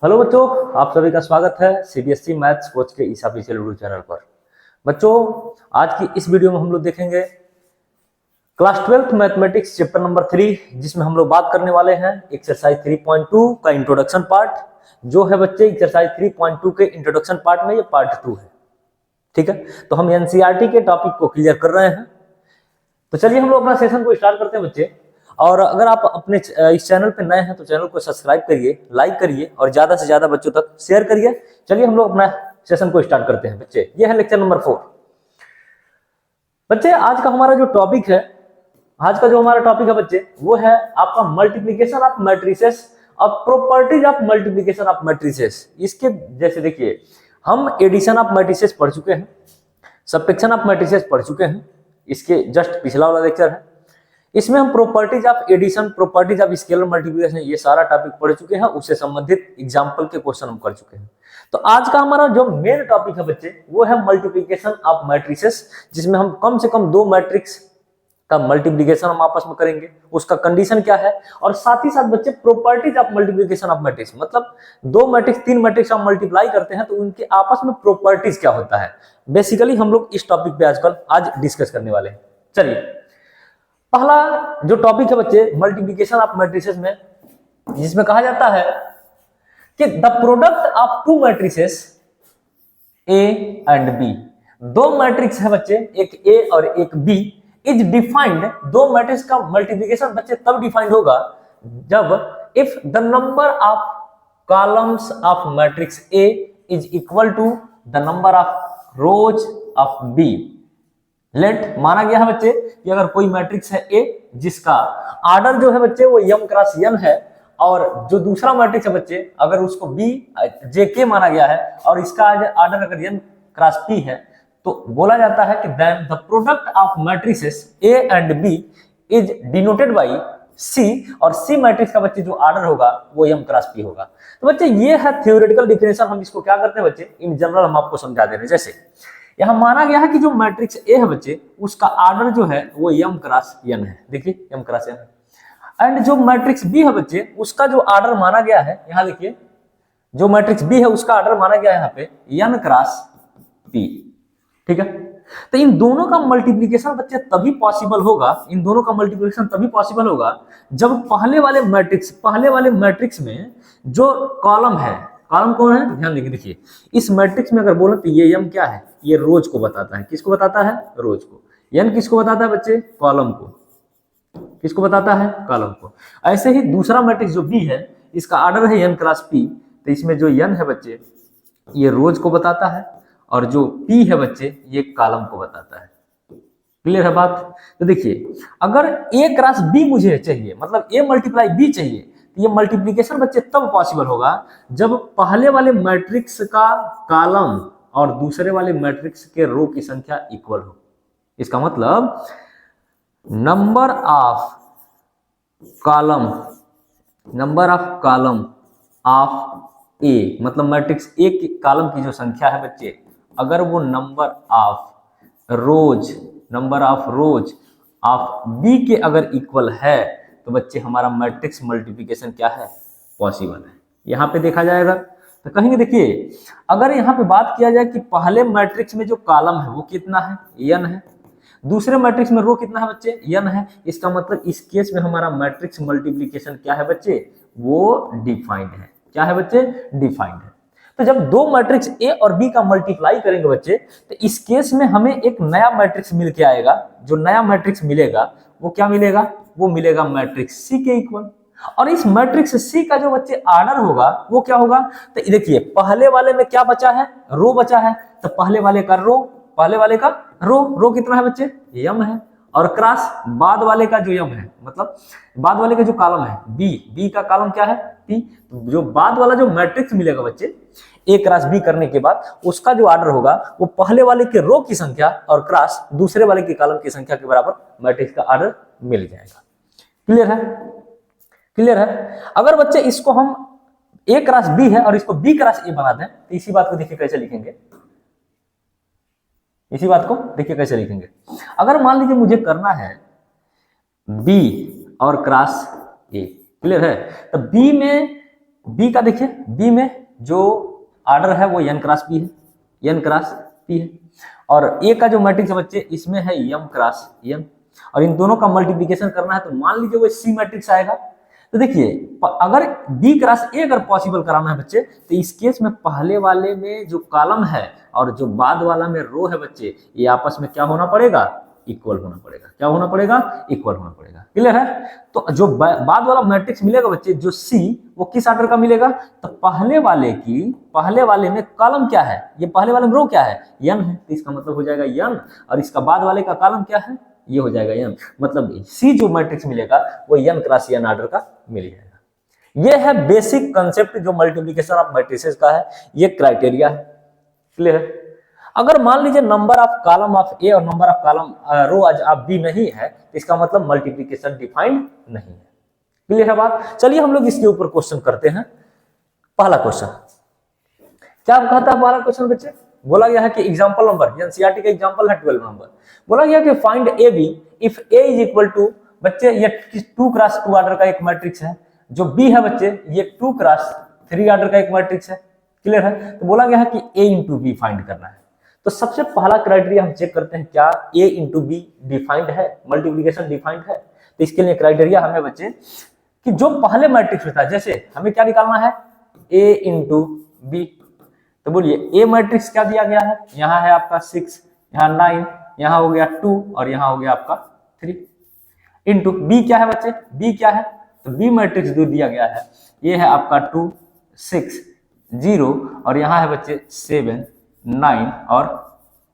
Hello बच्चों, आप सभी का स्वागत है सीबीएसई मैथ्स कोच के इस ऑफिशियल यूट्यूब चैनल पर। बच्चों, आज की इस वीडियो में हम लोग देखेंगे class 12th mathematics chapter number 3, जिसमें हम लोग बात करने वाले हैं एक्सरसाइज 3.2 का इंट्रोडक्शन पार्ट। जो है बच्चे एक्सरसाइज 3.2 के इंट्रोडक्शन पार्ट में ये पार्ट 2 है। ठीक है, तो हम एनसीईआरटी के टॉपिक को क्लियर कर रहे हैं। तो चलिए हम लोग अपना सेशन को स्टार्ट करते हैं बच्चे। और अगर आप अपने इस चैनल पे नए हैं तो चैनल को सब्सक्राइब करिए, लाइक करिए और ज्यादा से ज्यादा बच्चों तक शेयर करिए। चलिए हम लोग अपना सेशन को स्टार्ट करते हैं बच्चे। ये है लेक्चर नंबर 4। बच्चे, आज का हमारा जो टॉपिक है, वो है आपका मल्टीप्लीकेशन ऑफ मैट्रिसेस और properties of multiplication of matrices. इसके जैसे देखिए, हम एडिशन ऑफ मैट्रिसेस पढ़ चुके हैं, सबट्रैक्शन ऑफ मैट्रिसेस पढ़ चुके हैं, इसके जस्ट पिछला वाला लेक्चर है। इसमें हम properties of addition, properties of scalar multiplication, ये सारा टॉपिक पढ़ चुके हैं। उससे संबंधित एग्जांपल के क्वेश्चन हम कर चुके हैं। तो आज का हमारा जो मेन टॉपिक है बच्चे, वो है मल्टीप्लिकेशन ऑफ मैट्रिसेस, जिसमें हम कम से कम 2 मैट्रिक्स का मल्टीप्लिकेशन हम आपस में करेंगे, उसका कंडीशन क्या है, और साथ ही साथ बच्चे properties of multiplication of matrix, मतलब 2 मैट्रिक्स 3 मैट्रिक्स हम मल्टीप्लाई करते हैं तो उनके आपस में प्रॉपर्टीज क्या होता है, बेसिकली हम लोग इस टॉपिक पे आज डिस्कस करने वाले हैं। चलिए, पहला जो टॉपिक है बच्चे मल्टीप्लिकेशन ऑफ मैट्रिसेस में, जिसमें कहा जाता है कि the product of 2 matrices A and B, 2 matrix है बच्चे, एक ए और एक बी, इज डिफाइंड। 2 मैट्रिक्स का मल्टीप्लिकेशन बच्चे तब डिफाइंड होगा जब if the number of columns of matrix A is equal to the number of rows of B. Let माना गया है बच्चे कि अगर कोई मैट्रिक्स है ए जिसका आर्डर जो है बच्चे वो m क्रॉस n है, और जो दूसरा मैट्रिक्स है बच्चे अगर उसको b jk माना गया है और इसका आर्डर अगर n क्रॉस p है, तो बोला जाता है कि then the product of matrices a and b is denoted by c, और c मैट्रिक्स का बच्चे जो आर्डर होगा वो m क्रॉस p होगा। तो बच्चे ये है थ्योरेटिकल डिफिनेशन। हम इसको क्या करते हैं बच्चे, इन जनरल हम आपको समझा दे रहे हैं। जैसे यहां माना गया है कि जो मैट्रिक्स ए है बच्चे उसका आर्डर जो है वो m क्रॉस n है, देखिए m क्रॉस n है। एंड जो मैट्रिक्स बी है बच्चे उसका जो आर्डर माना गया है, यहां देखिए जो मैट्रिक्स बी है उसका आर्डर माना गया है यहाँ पे n क्रॉस p। ठीक है, तो इन दोनों का मल्टीप्लिकेशन बच्चे तभी पॉसिबल होगा, इन दोनों का मल्टीप्लिकेशन तभी पॉसिबल होगा जब पहले वाले मैट्रिक्स में जो कॉलम है, कॉलम कौन है ध्यान देंगे, देखिए इस मैट्रिक्स में अगर बोले तो ये m क्या है, ये रोज को बताता है। किसको बताता है? रोज को। n किसको बताता है बच्चे? कॉलम को। किसको बताता है? कॉलम को। ऐसे ही दूसरा मैट्रिक्स जो b है इसका आर्डर है n क्रॉस p, तो इसमें जो n है बच्चे ये रोज को बताता है, और जो p है बच्चे ये कॉलम को बताता है। क्लियर है बात? तो देखिए अगर a क्रॉस b मुझे चाहिए, मतलब a मल्टीप्लाई b चाहिए, तो ये मल्टीप्लिकेशन बच्चे तब पॉसिबल होगा जब पहले वाले मैट्रिक्स का कॉलम और दूसरे वाले मैट्रिक्स के रो की संख्या इक्वल हो। इसका मतलब नंबर ऑफ कॉलम ऑफ ए, मतलब मैट्रिक्स ए के कॉलम की जो संख्या है बच्चे, अगर वो number of rows of B के अगर इक्वल है तो बच्चे हमारा मैट्रिक्स मल्टीप्लिकेशन क्या है? पॉसिबल है। यहां पे देखा जाएगा तो कहेंगे, देखिए अगर यहाँ पे बात किया जाए कि पहले मैट्रिक्स में जो कॉलम है वो कितना है? n है। दूसरे मैट्रिक्स में रो कितना है बच्चे? n है। इसका मतलब इस केस में हमारा मैट्रिक्स मल्टीप्लिकेशन क्या है बच्चे? वो डिफाइंड है। क्या है बच्चे? डिफाइंड है। तो जब 2 मैट्रिक्स ए और बी का मल्टीप्लाई करेंगे बच्चे, तो इस केस में हमें एक नया मैट्रिक्स मिल के आएगा। जो नया मैट्रिक्स मिलेगा वो क्या मिलेगा? वो मिलेगा मैट्रिक्स सी के इक्वल। और इस मैट्रिक्स सी का जो बच्चे आर्डर होगा वो क्या होगा? तो देखिए पहले वाले में क्या बचा है? रो बचा है। तो पहले वाले का रो कितना है बच्चे? m है। और क्रॉस बाद वाले का जो m है, मतलब बाद वाले का जो कॉलम है b का कॉलम क्या है? p। जो बाद वाला जो मैट्रिक्स मिलेगा बच्चे a क्रॉस b करने के बाद उसका जो आर्डर होगा वो पहले वाले के रो की संख्या और क्रॉस दूसरे वाले के कॉलम की संख्या के बराबर मैट्रिक्स का आर्डर मिल जाएगा। क्लियर है? अगर बच्चे इसको हम a क्रॉस b है और इसको b क्रॉस a बना दें, तो इसी बात को देखिए कैसे लिखेंगे। अगर मान लीजिए मुझे करना है b और क्रॉस a, क्लियर है? तो b में बी का देखिए, बी में जो ऑर्डर है वो n क्रॉस p है, n क्रॉस p है, और ए का जो मैट्रिक्स है बच्चे इसमें है m क्रॉस n, और इन दोनों का मल्टीप्लिकेशन करना है तो मान लीजिए वो सी मैट्रिक्स आएगा। तो देखिए अगर बी क्रॉस ए अगर पॉसिबल कराना है बच्चे तो इस केस में पहले वाले में जो कॉलम है और जो बाद वाला में रो है बच्चे, ये आपस में क्या होना पड़ेगा, इक्वल होना पड़ेगा। क्या होना पड़ेगा, इक्वल होना पड़ेगा। क्लियर है। तो जो बाद वाला मैट्रिक्स मिलेगा बच्चे जो सी, वो किस ऑर्डर का मिलेगा, तो पहले वाले में कॉलम क्या है, ये पहले वाले में रो क्या है, n है, तो इसका मतलब हो जाएगा n, और इसका बाद वाले का कॉलम क्या है, ये हो जाएगा n, मतलब सी जो मैट्रिक्स मिलेगा वो n क्रॉस n ऑर्डर का मिल जाएगा। ये है बेसिक कंसेप्ट जो मल्टीप्लिकेशन ऑफ मैट्रिसेस का है, ये क्राइटेरिया है। क्लियर है। अगर मान लीजिए number of column of A और number of column row of B नहीं है तो इसका मतलब मल्टीप्लिकेशन डिफाइंड नहीं है। क्लियर है बात। चलिए हम लोग इसके ऊपर क्वेश्चन करते हैं। पहला क्वेश्चन क्या कहता है, पहला क्वेश्चन बच्चे बोला गया है कि एग्जांपल नंबर, एनसीईआरटी का एग्जांपल है 12 नंबर, बोला गया कि find A B if A is equal to, बच्चे ये 2 क्रॉस 2 ऑर्डर का एक मैट्रिक्स है, जो बी है बच्चे ये 2 क्रॉस 3 ऑर्डर का एक मैट्रिक्स है। क्लियर है। तो बोला गया है कि ए इंटू बी फाइंड करना है। तो सबसे पहला क्राइटेरिया हम चेक करते हैं क्या ए इंटू बी डिफाइंड है, मल्टीप्लिकेशन डिफाइंड है। तो इसके लिए क्राइटेरिया हमें बच्चे कि जो पहले मैट्रिक्स होता है, जैसे हमें क्या निकालना है ए इंटू बी, तो बोलिए ए मैट्रिक्स क्या दिया गया है, यहाँ है आपका 6, यहाँ 9, यहाँ हो गया 2 और यहाँ हो गया आपका 3, इंटू बी क्या है बच्चे, बी क्या है, तो बी मैट्रिक्स जो दिया गया है ये है आपका 2 6 0 और यहाँ है बच्चे 7 9 और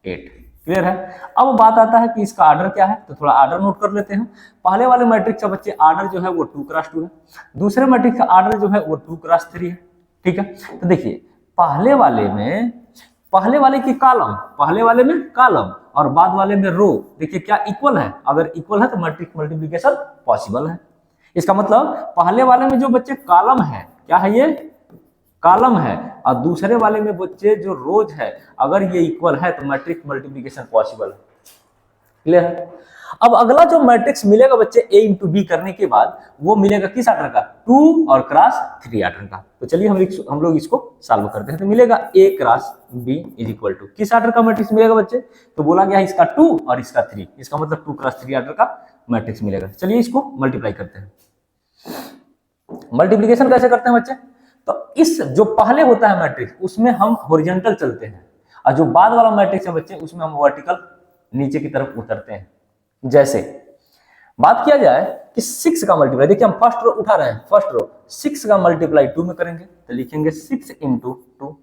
8। क्लियर है। अब बात आता है कि इसका ऑर्डर क्या है, तो थोड़ा ऑर्डर नोट कर लेते हैं। पहले वाले मैट्रिक्स का बच्चे ऑर्डर जो है वो 2 क्रॉस 2 है, दूसरे मैट्रिक्स का ऑर्डर जो है वो 2 क्रॉस 3 है। ठीक है। तो देखिए पहले वाले की कॉलम, पहले वाले में कॉलम और बाद वाले में रो, देखिए क्या इक्वल है, अगर इक्वल है तो मैट्रिक्स मल्टीप्लिकेशन पॉसिबल है। इसका मतलब पहले वाले में जो बच्चे कॉलम है, क्या है ये कॉलम है, और दूसरे वाले में बच्चे जो रोज है अगर ये इक्वल है तो मैट्रिक्स मल्टीप्लिकेशन पॉसिबल है। क्लियर है। अब अगला जो मैट्रिक्स मिलेगा बच्चे ए इंटू बी करने के बाद वो मिलेगा किस ऑर्डर का, 2 और क्रॉस 3 ऑर्डर का। तो चलिए हम लोग इसको सॉल्व करते हैं। तो मिलेगा A cross B is equal to किस ऑर्डर का मैट्रिक्स मिलेगा बच्चे, तो बोला गया है इसका 2 और इसका 3, इसका मतलब 2 क्रॉस 3 ऑर्डर का मैट्रिक्स मिलेगा। चलिए इसको मल्टीप्लाई करते हैं। मल्टीप्लीकेशन कैसे करते हैं बच्चे, तो इस जो पहले होता है मैट्रिक्स उसमें हम हॉरिजॉन्टल चलते हैं, और जो बाद वाला मैट्रिक्स है बच्चे उसमें हम वर्टिकल नीचे की तरफ उतरते हैं। जैसे बात किया जाए कि 6 का मल्टीप्लाई, देखिए हम फर्स्ट रो उठा रहे हैं, फर्स्ट रो 6 का मल्टीप्लाई 2 में करेंगे तो लिखेंगे 6 इंटू 2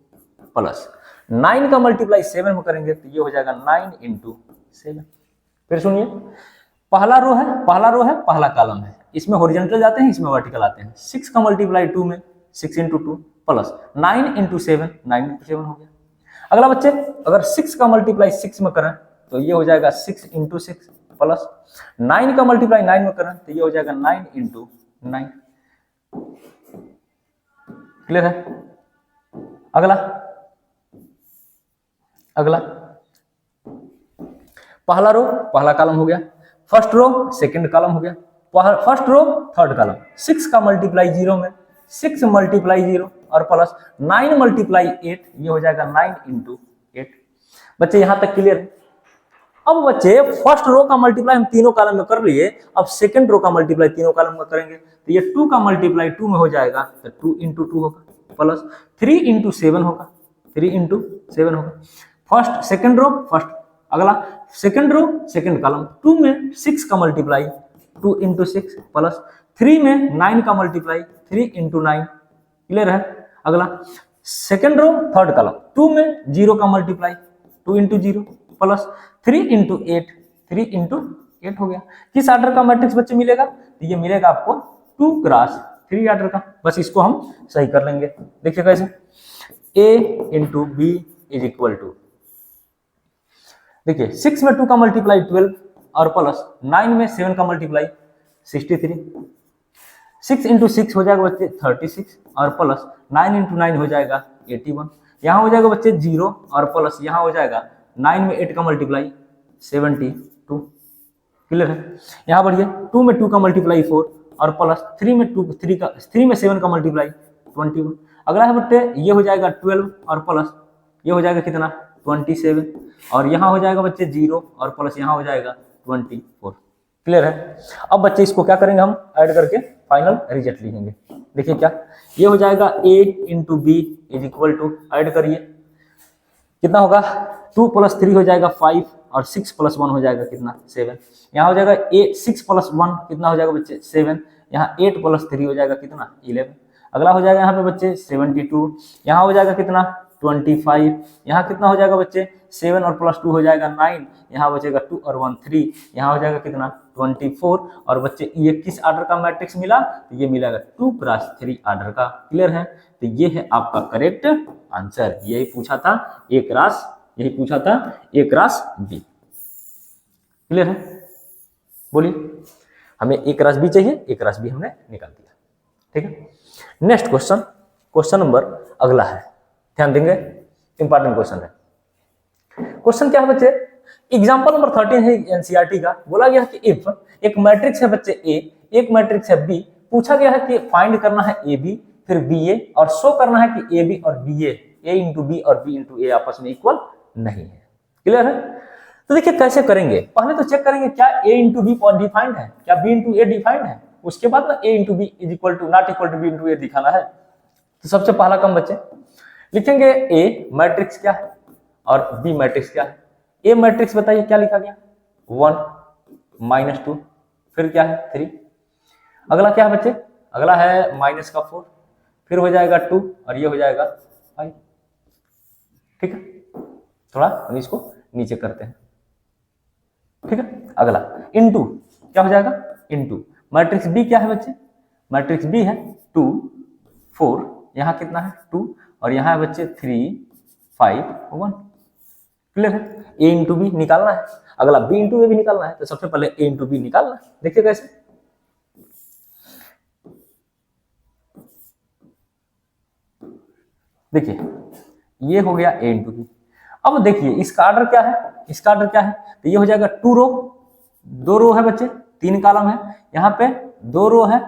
प्लस 9 का मल्टीप्लाई 7 में करेंगे तो ये हो जाएगा 9 इंटू 7। फिर सुनिए पहला रो है पहला कॉलम है, इसमें हॉरिजॉन्टल जाते हैं, इसमें वर्टिकल आते हैं। 6 का मल्टीप्लाई 2 में 6 इंटू 2 प्लस 9 इंटू 7, 9 इंटू 7 हो गया। अगला बच्चे अगर 6 का मल्टीप्लाई 6 में करें तो ये हो जाएगा 6 इंटू 6 प्लस 9 का मल्टीप्लाई 9 में करें तो ये हो जाएगा 9 इंटू 9। क्लियर है। अगला पहला रो पहला कॉलम हो गया, फर्स्ट रो सेकंड कॉलम हो गया, फर्स्ट रो थर्ड कॉलम। 6 का मल्टीप्लाई 0 में 6 मल्टीप्लाई 0 और प्लस 9 मल्टीप्लाई 8, ये हो जाएगा 9 इंटू 8। बच्चे यहां तक क्लियर है। अब बच्चे फर्स्ट रो का मल्टीप्लाई हम तीनों कॉलम में कर लिए, अब सेकंड रो का मल्टीप्लाई तीनों कॉलम में करेंगे तो ये 2 का मल्टीप्लाई 2 में हो जाएगा तो 2 इंटू 2 होगा प्लस 3 इंटू 7 होगा, 3 इंटू 7 होगा। फर्स्ट सेकंड रो फर्स्ट, अगला सेकंड रो सेकंड कॉलम, 2 में 6 का मल्टीप्लाई 2 इंटू 6 प्लस 3 में 9 का मल्टीप्लाई 3 इंटू 9। क्लियर है। अगला सेकंड रो थर्ड कॉलम, 2 में 0 का multiply 2 into 0 plus 3 into 8, 3 into 8 हो गया। किस ऑर्डर का मैट्रिक्स बच्चे मिलेगा, तो ये मिलेगा आपको 2 क्रॉस 3 ऑर्डर का। बस इसको हम सही कर लेंगे। देखिए कैसे, a into B is equal to, देखिए 6 में 2 का मल्टीप्लाई 12 और प्लस 9 में 7 का मल्टीप्लाई 63, 6 इंटू 6 हो जाएगा बच्चे 36 और प्लस 9 इंटू 9 हो जाएगा 81। यहाँ हो जाएगा बच्चे 0 और प्लस यहाँ हो जाएगा 9 में 8 का मल्टीप्लाई 72। क्लियर है। यहाँ बढ़िए 2 में 2 का मल्टीप्लाई 4 और प्लस 3 में 7 का मल्टीप्लाई 21। अगला है बच्चे ये हो जाएगा 12 और प्लस ये हो जाएगा कितना 27 और यहाँ हो जाएगा बच्चे 0 और प्लस यहाँ हो जाएगा 24। क्लियर है। अब बच्चे इसको क्या करेंगे हम ऐड करके फाइनल रिजल्ट लिखेंगे। देखिए क्या ये हो जाएगा a into B is equal to ऐड करिए कितना होगा 2 + 3 हो जाएगा 5 और 6 + 1 हो जाएगा कितना 7। यहाँ हो जाएगा 6 + 1 कितना हो जाएगा बच्चे 7। यहाँ 8 + 3 हो जाएगा कितना 11। अगला हो जाएगा यहाँ पे बच्चे 72। यहाँ हो जाएगा कितना 25। यहाँ कितना हो जाएगा बच्चे 7 और +2 हो जाएगा 9। यहाँ बचेगा 2 और 1 3। यहाँ हो जाएगा कितना 24। और बच्चे ये किस ऑर्डर का मैट्रिक्स मिला तो ये मिलेगा 2 × 3 ऑर्डर का। क्लियर है। तो ये है आपका करेक्ट आंसर। यही पूछा था A क्रॉस यही पूछा था A क्रॉस B। क्लियर है। बोलिए हमें A क्रॉस B चाहिए A क्रॉस B हमने निकाल दिया। ठीक है। नेक्स्ट क्वेश्चन क्वेश्चन नंबर अगला है ध्यान देंगे इंपॉर्टेंट क्वेश्चन है। क्वेश्चन क्या है बच्चे एग्जांपल नंबर 13 है एनसीईआरटी का। बोला गया कि इफ एक मैट्रिक्स है बच्चे A एक मैट्रिक्स है B पूछा गया है कि फाइंड करना है AB फिर BA और शो करना है कि AB और BA A इंटू B और B इंटू A आपस में इक्वल नहीं है। क्लियर है। तो देखिए कैसे करेंगे पहले तो चेक करेंगे क्या A इंटू बी डिफाइंड है क्या B इंटू A डिफाइंड है। उसके बाद ना A into B is equal to not equal to B into A दिखाना है। तो सबसे पहला काम बच्चे लिखेंगे A मैट्रिक्स क्या है और B मैट्रिक्स क्या है। A मैट्रिक्स बताइए क्या लिखा गया 1 -2 फिर क्या है 3। अगला क्या है बच्चे अगला है -4 फिर हो जाएगा 2 और ये हो जाएगा 5। ठीक है। थोड़ा हम इसको नीचे करते हैं। ठीक है। अगला इनटू क्या हो जाएगा इनटू मैट्रिक्स बी क्या है बच्चे मैट्रिक्स बी है 2 4 यहाँ कितना है 2 और यहाँ है बच्चे 3 5 1। क्लियर है। ए इंटू बी निकालना है अगला बी इंटू ए भी निकालना है। तो सबसे पहले ए इंटू बी निकालना है। देखिए कैसे देखिए ये हो गया ए इंटू बी। अब देखिए इसका ऑर्डर क्या है इसका ऑर्डर क्या है तो ये हो जाएगा 2 रो 2 रो है बच्चे 3 कॉलम है। यहाँ पे 2 रो है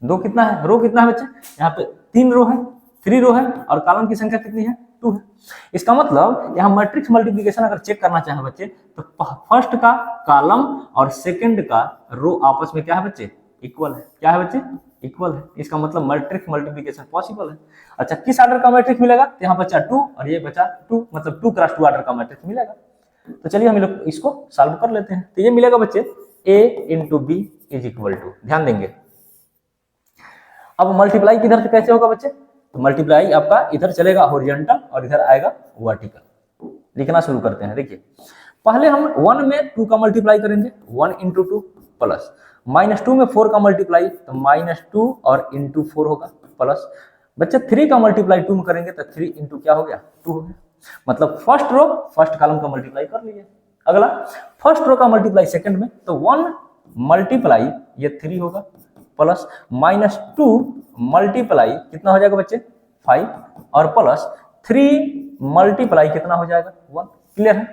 2 कितना है रो कितना है बच्चे यहाँ पे 3 रो है 3 रो है और कॉलम की संख्या कितनी है 2 है। इसका मतलब यहाँ मैट्रिक्स मल्टीप्लिकेशन अगर चेक करना चाहे बच्चे तो फर्स्ट का कॉलम और सेकंड का रो आपस में क्या है बच्चे इक्वल है। क्या है बच्चे इक्वल है। इसका मतलब मैट्रिक्स मल्टीप्लिकेशन पॉसिबल है। अच्छा किस ऑर्डर का मैट्रिक्स मिलेगा तो यहाँ बचा 2 और ये बचा 2 मतलब 2 × 2 ऑर्डर का मैट्रिक्स मिलेगा। तो चलिए हम लोग इसको सॉल्व कर लेते हैं। तो ये मिलेगा बच्चे A into B is equal to ध्यान देंगे। अब मल्टीप्लाई किधर से कैसे होगा बच्चे तो मल्टीप्लाई आपका इधर चलेगा हॉरिजॉन्टल और इधर आएगा वर्टिकल। लिखना शुरू करते हैं। देखिए पहले हम 1 में 2 का मल्टीप्लाई करेंगे 1 इंटू 2 प्लस -2 में 4 का मल्टीप्लाई तो -2 और इंटू 4 होगा प्लस बच्चे 3 का मल्टीप्लाई 2 में करेंगे तो 3 इंटू क्या हो गया 2 हो गया। मतलब फर्स्ट रो फर्स्ट कॉलम का मल्टीप्लाई कर लीजिए। अगला फर्स्ट रो का मल्टीप्लाई सेकंड में तो 1 मल्टीप्लाई ये 3 होगा प्लस -2 मल्टीप्लाई कितना हो जाएगा बच्चे 5 और प्लस 3 मल्टीप्लाई कितना हो जाएगा 1। क्लियर है।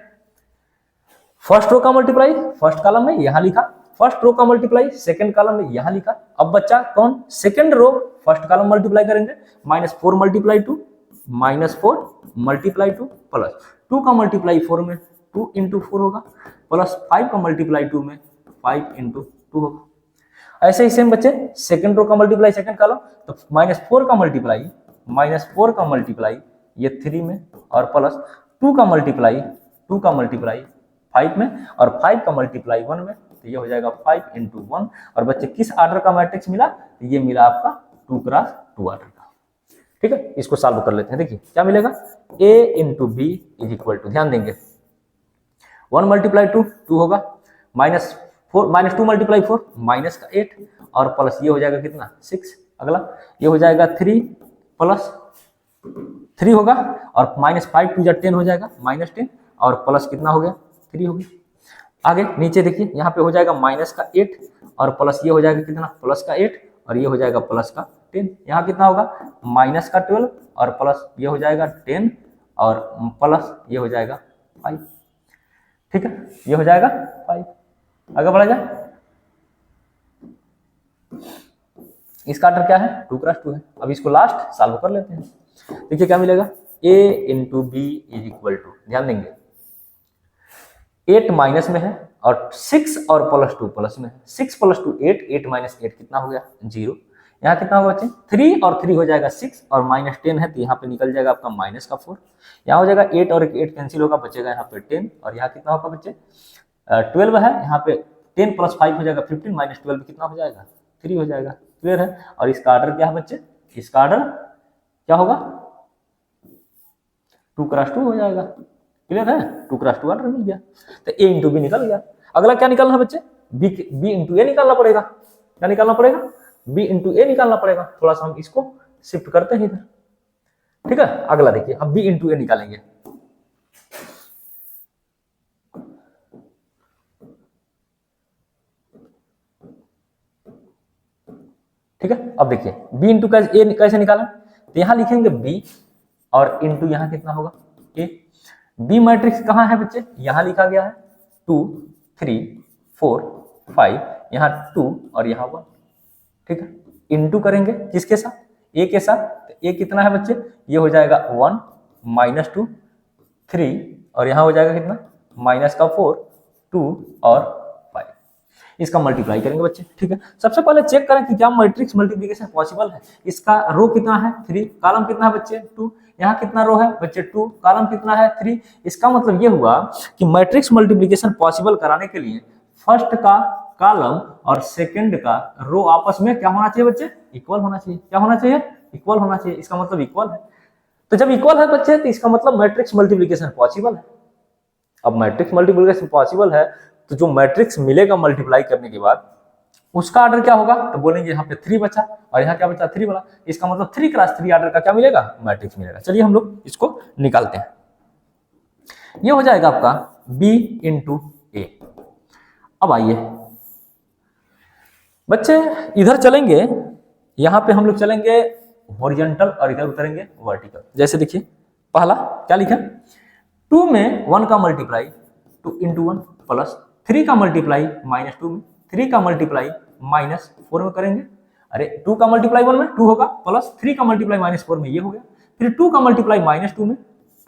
फर्स्ट रो का मल्टीप्लाई फर्स्ट कॉलम में यहां लिखा फर्स्ट रो का मल्टीप्लाई सेकंड कॉलम में यहां लिखा। अब बच्चा कौन second row first column multiply करेंगे -4 मल्टीप्लाई 2 -4 मल्टीप्लाई 2 प्लस 2 का मल्टीप्लाई 4 में 2 इंटू 4 होगा प्लस 5 का मल्टीप्लाई 2 में 5 इंटू 2 होगा। ऐसे ही सेम बच्चे सेकंड रो का मल्टीप्लाई सेकंड कॉलम तो -4 का मल्टीप्लाई ये 3 में और प्लस 2 का मल्टीप्लाई 5 में और 5 का मल्टीप्लाई 1 में तो ये हो जाएगा 5 इंटू 1। और बच्चे किस ऑर्डर का मैट्रिक्स मिला तो ये मिला आपका 2 × 2 ऑर्डर का। ठीक है। इसको सॉल्व कर लेते हैं। देखिए क्या मिलेगा A into B is equal to ध्यान देंगे 1 मल्टीप्लाई 2 2 होगा -2 मल्टीप्लाई 4 माइनस का 8 और प्लस ये हो जाएगा कितना 6। अगला ये हो जाएगा 3 प्लस 3 होगा और -5 2 10 हो जाएगा -10 और प्लस कितना हो गया 3 हो गया। आगे नीचे देखिए यहाँ पे हो जाएगा -8 और प्लस ये हो जाएगा कितना +8 और ये हो जाएगा +10। यहाँ कितना होगा -12 और प्लस ये हो जाएगा 10 और प्लस ये हो जाएगा 5। ठीक है। ये हो जाएगा 5। आगे बढ़ा जाए इसका ऑर्डर क्या है, 2 क्रॉस 2 है। अब इसको लास्ट सॉल्व कर लेते हैं। देखिए क्या मिलेगा, a into B is equal to, ध्यान देंगे 8 माइनस में है और 6 और प्लस 2 प्लस में है। 6 प्लस 2 8, 8 माइनस 8 कितना हो गया 0। यहाँ कितना होगा बच्चे 3 और 3 हो जाएगा 6 और माइनस 10 है तो यहाँ पे निकल जाएगा आपका माइनस का 4। यहाँ हो जाएगा 8 और 8 कैंसिल होगा, बचेगा यहाँ पे 10 और यहाँ कितना होगा बच्चे 12 है। यहाँ पे 10 प्लस 5 हो जाएगा 15 माइनस 12 कितना हो जाएगा 3 हो जाएगा। क्लियर है। और इसका ऑर्डर क्या है बच्चे, इसका ऑर्डर क्या होगा 2 क्रॉस 2 हो जाएगा। क्लियर है, 2 क्रॉस 2 ऑर्डर मिल गया। तो a इंटू बी निकल गया। अगला क्या निकालना है बच्चे, b इंटू ए निकालना पड़ेगा। क्या निकालना पड़ेगा, b इंटू ए निकालना पड़ेगा। थोड़ा सा हम इसको शिफ्ट करते हैं इधर, ठीक है। अगला देखिए हम b इंटू ए निकालेंगे। ठीक है, अब देखिए b इंटू ए कैसे निकाला, तो यहां लिखेंगे b और इंटू यहां कितना होगा a। बी मैट्रिक्स कहाँ है बच्चे, यहां लिखा गया है 2 3 4 5, यहाँ 2 और यहाँ 1। ठीक है, इंटू करेंगे किसके साथ, a के साथ। तो a कितना है बच्चे, ये हो जाएगा 1 माइनस 2 3 और यहाँ हो जाएगा कितना माइनस का 4 2 और 5। इसका मल्टीप्लाई करेंगे बच्चे। ठीक है, सबसे पहले चेक करें कि क्या मैट्रिक्स मल्टीप्लिकेशन पॉसिबल है। इसका रो कितना है 3, कॉलम कितना है बच्चे 2, यहाँ कितना रो है बच्चे 2, कॉलम कितना है 3। इसका मतलब ये हुआ कि मैट्रिक्स मल्टीप्लिकेशन पॉसिबल कराने के लिए फर्स्ट का कॉलम और सेकंड का रो आपस में क्या होना चाहिए बच्चे, इक्वल होना चाहिए। क्या होना चाहिए, इक्वल होना चाहिए। इसका मतलब इक्वल है। तो जब इक्वल है बच्चे तो इसका मतलब मैट्रिक्स मल्टीप्लिकेशन पॉसिबल है। अब मैट्रिक्स मल्टीप्लिकेशन पॉसिबल है तो जो मैट्रिक्स मिलेगा मल्टीप्लाई करने के बाद उसका ऑर्डर क्या होगा, तो बोलेंगे यहाँ पे 3 बचा और यहाँ क्या बचा 3 वाला। इसका मतलब 3 क्रॉस 3 ऑर्डर का क्या मिलेगा, मैट्रिक्स मिलेगा। चलिए हम लोग इसको निकालते हैं। ये हो जाएगा आपका b इंटू ए। अब आइए बच्चे इधर चलेंगे, यहाँ पे हम लोग चलेंगे हॉरिजॉन्टल और इधर उतरेंगे वर्टिकल। जैसे देखिए पहला क्या लिखा, 2 में 1 का मल्टीप्लाई 2 इंटू 1 प्लस 3 का मल्टीप्लाई माइनस 2 में 3 का मल्टीप्लाई माइनस 4 में करेंगे। अरे 2 का मल्टीप्लाई 1 में 2 होगा प्लस 3 का मल्टीप्लाई माइनस 4 में ये हो गया। फिर 2 का मल्टीप्लाई माइनस 2 में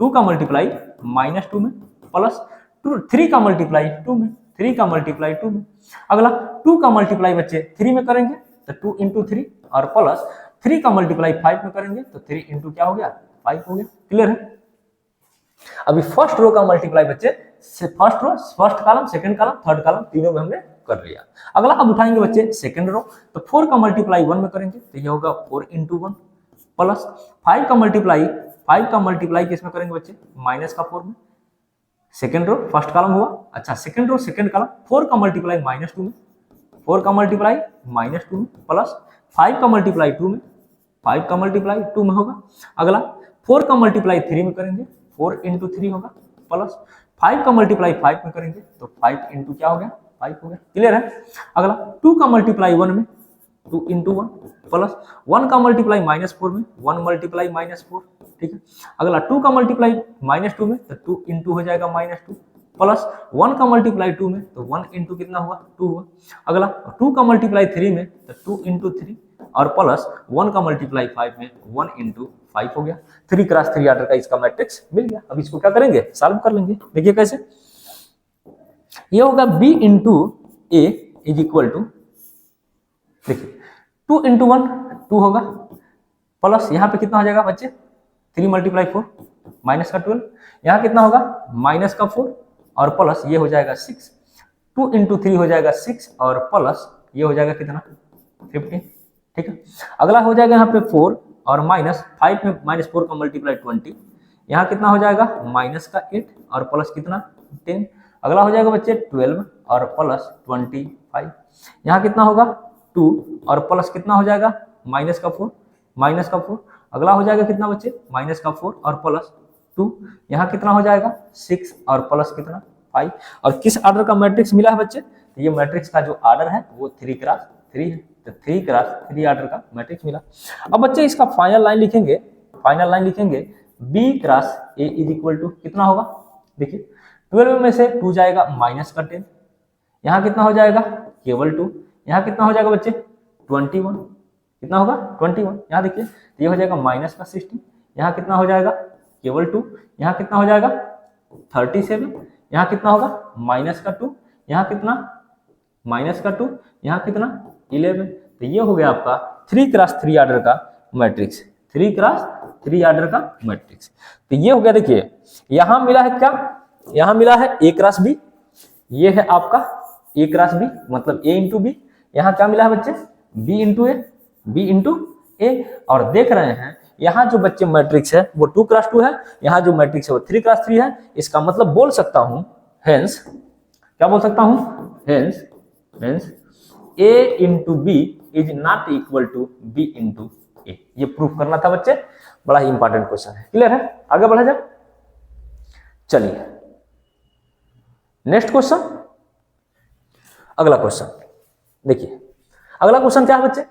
2 का मल्टीप्लाई माइनस 2 में प्लस 3 का मल्टीप्लाई 2 में 3 का मल्टीप्लाई 2 में। अगला 2 का मल्टीप्लाई बच्चे 3 में करेंगे तो 2 इंटू 3 और प्लस 3 का मल्टीप्लाई 5 में करेंगे तो 3 इंटू क्या हो गया 5 हो गया। क्लियर है। अभी फर्स्ट रो का मल्टीप्लाई बच्चे first row first column second column third column तीनों में हमने कर लिया। अगला अब उठाएंगे बच्चे सेकंड रो, तो 4 का मल्टीप्लाई 1 में करेंगे तो ये होगा 4 इंटू 1 प्लस 5 का मल्टीप्लाई किसमें करेंगे बच्चे माइनस का 4 में। सेकंड रो फर्स्ट कॉलम हुआ, अच्छा सेकंड रो सेकंड कॉलम 4 का मल्टीप्लाई माइनस 2 में 4 का मल्टीप्लाई माइनस 2 में प्लस 5 का मल्टीप्लाई 2 में 5 का मल्टीप्लाई 2 में होगा। अगला 4 का मल्टीप्लाई 3 में करेंगे 4 इंटू 3 होगा प्लस 5 का मल्टीप्लाई 5 में करेंगे तो 5 इंटू क्या हो गया 5 हो गया। क्लियर है। अगला 2 का मल्टीप्लाई 1 में 2 इंटू 1 प्लस 1 का मल्टीप्लाई माइनस 4 में 1 मल्टीप्लाई माइनस 4। ठीक है। अगला 2 का मल्टीप्लाई माइनस 2 में तो 2 इंटू हो जाएगा माइनस 2 प्लस 1 का मल्टीप्लाई 2 में तो 1 इंटू कितना हुआ 2 हुआ। अगला 2 का मल्टीप्लाई 3 में तो 2 इंटू 3 और प्लस 1 का मल्टीप्लाई 5 में 1 इंटू 5 हो गया। 3 क्रॉस 3 ऑर्डर का इसका मैट्रिक्स मिल गया। अब इसको क्या करेंगे सॉल्व कर लेंगे। देखिए कैसे, ये होगा b into A is equal to, देखिए 2 इंटू 1 2 होगा प्लस यहाँ पे कितना हो जाएगा बच्चे 3 मल्टीप्लाई 4 माइनस का 12, यहाँ कितना होगा माइनस का 4 और प्लस ये हो जाएगा 6। 2 इंटू 3 हो जाएगा 6 और प्लस ये हो जाएगा कितना 15। ठीक है। अगला हो जाएगा यहाँ पे 4 और माइनस 5 में माइनस 4 का मल्टीप्लाई 20, यहाँ कितना हो जाएगा माइनस का 8 और प्लस कितना 10। अगला हो जाएगा बच्चे 12 और प्लस 25, यहाँ कितना होगा 2 और प्लस कितना हो जाएगा माइनस का 4। अगला हो जाएगा कितना बच्चे माइनस का 4 और प्लस 2, यहाँ कितना हो जाएगा 6 और प्लस कितना 5। और किस ऑर्डर का मैट्रिक्स मिला है बच्चे, तो ये मैट्रिक्स का जो ऑर्डर है वो 3 क्रॉस 3 है। तो 3 क्रॉस 3 ऑर्डर का मैट्रिक्स मिला। अब बच्चे इसका फाइनल लाइन लिखेंगे b cross a is equal to कितना होगा, देखिए 12 में से 2 जाएगा माइनस का 10, यहाँ कितना हो जाएगा केवल 2, यहाँ कितना हो जाएगा बच्चे 21, कितना होगा 21। यहाँ देखिए ये हो जाएगा माइनस का 16, यहाँ कितना हो जाएगा केवल 2, यहाँ कितना हो जाएगा 37, यहाँ कितना होगा माइनस का 2, यहाँ कितना माइनस का 2, यहाँ कितना 11। तो ये हो गया आपका 3x3 ऑर्डर का मैट्रिक्स, 3x3 ऑर्डर का मैट्रिक्स। तो ये हो गया, देखिए यहां मिला है क्या, यहां मिला है A×B, ये है आपका A×B मतलब A इंटू बी, यहाँ क्या मिला है बच्चे B इंटू ए, B इंटू ए। और देख रहे हैं यहाँ जो बच्चे मैट्रिक्स है वो 2x2 है, यहाँ जो मैट्रिक्स है वो 3x3 है। इसका मतलब बोल सकता हूं हेंस, क्या बोल सकता हूं hence A into B is not equal to B into A. ये प्रूफ करना था बच्चे, बड़ा ही इंपॉर्टेंट क्वेश्चन है। क्लियर है, आगे बढ़ा जाए। चलिए नेक्स्ट क्वेश्चन, अगला क्वेश्चन देखिए। अगला क्वेश्चन क्या है बच्चे,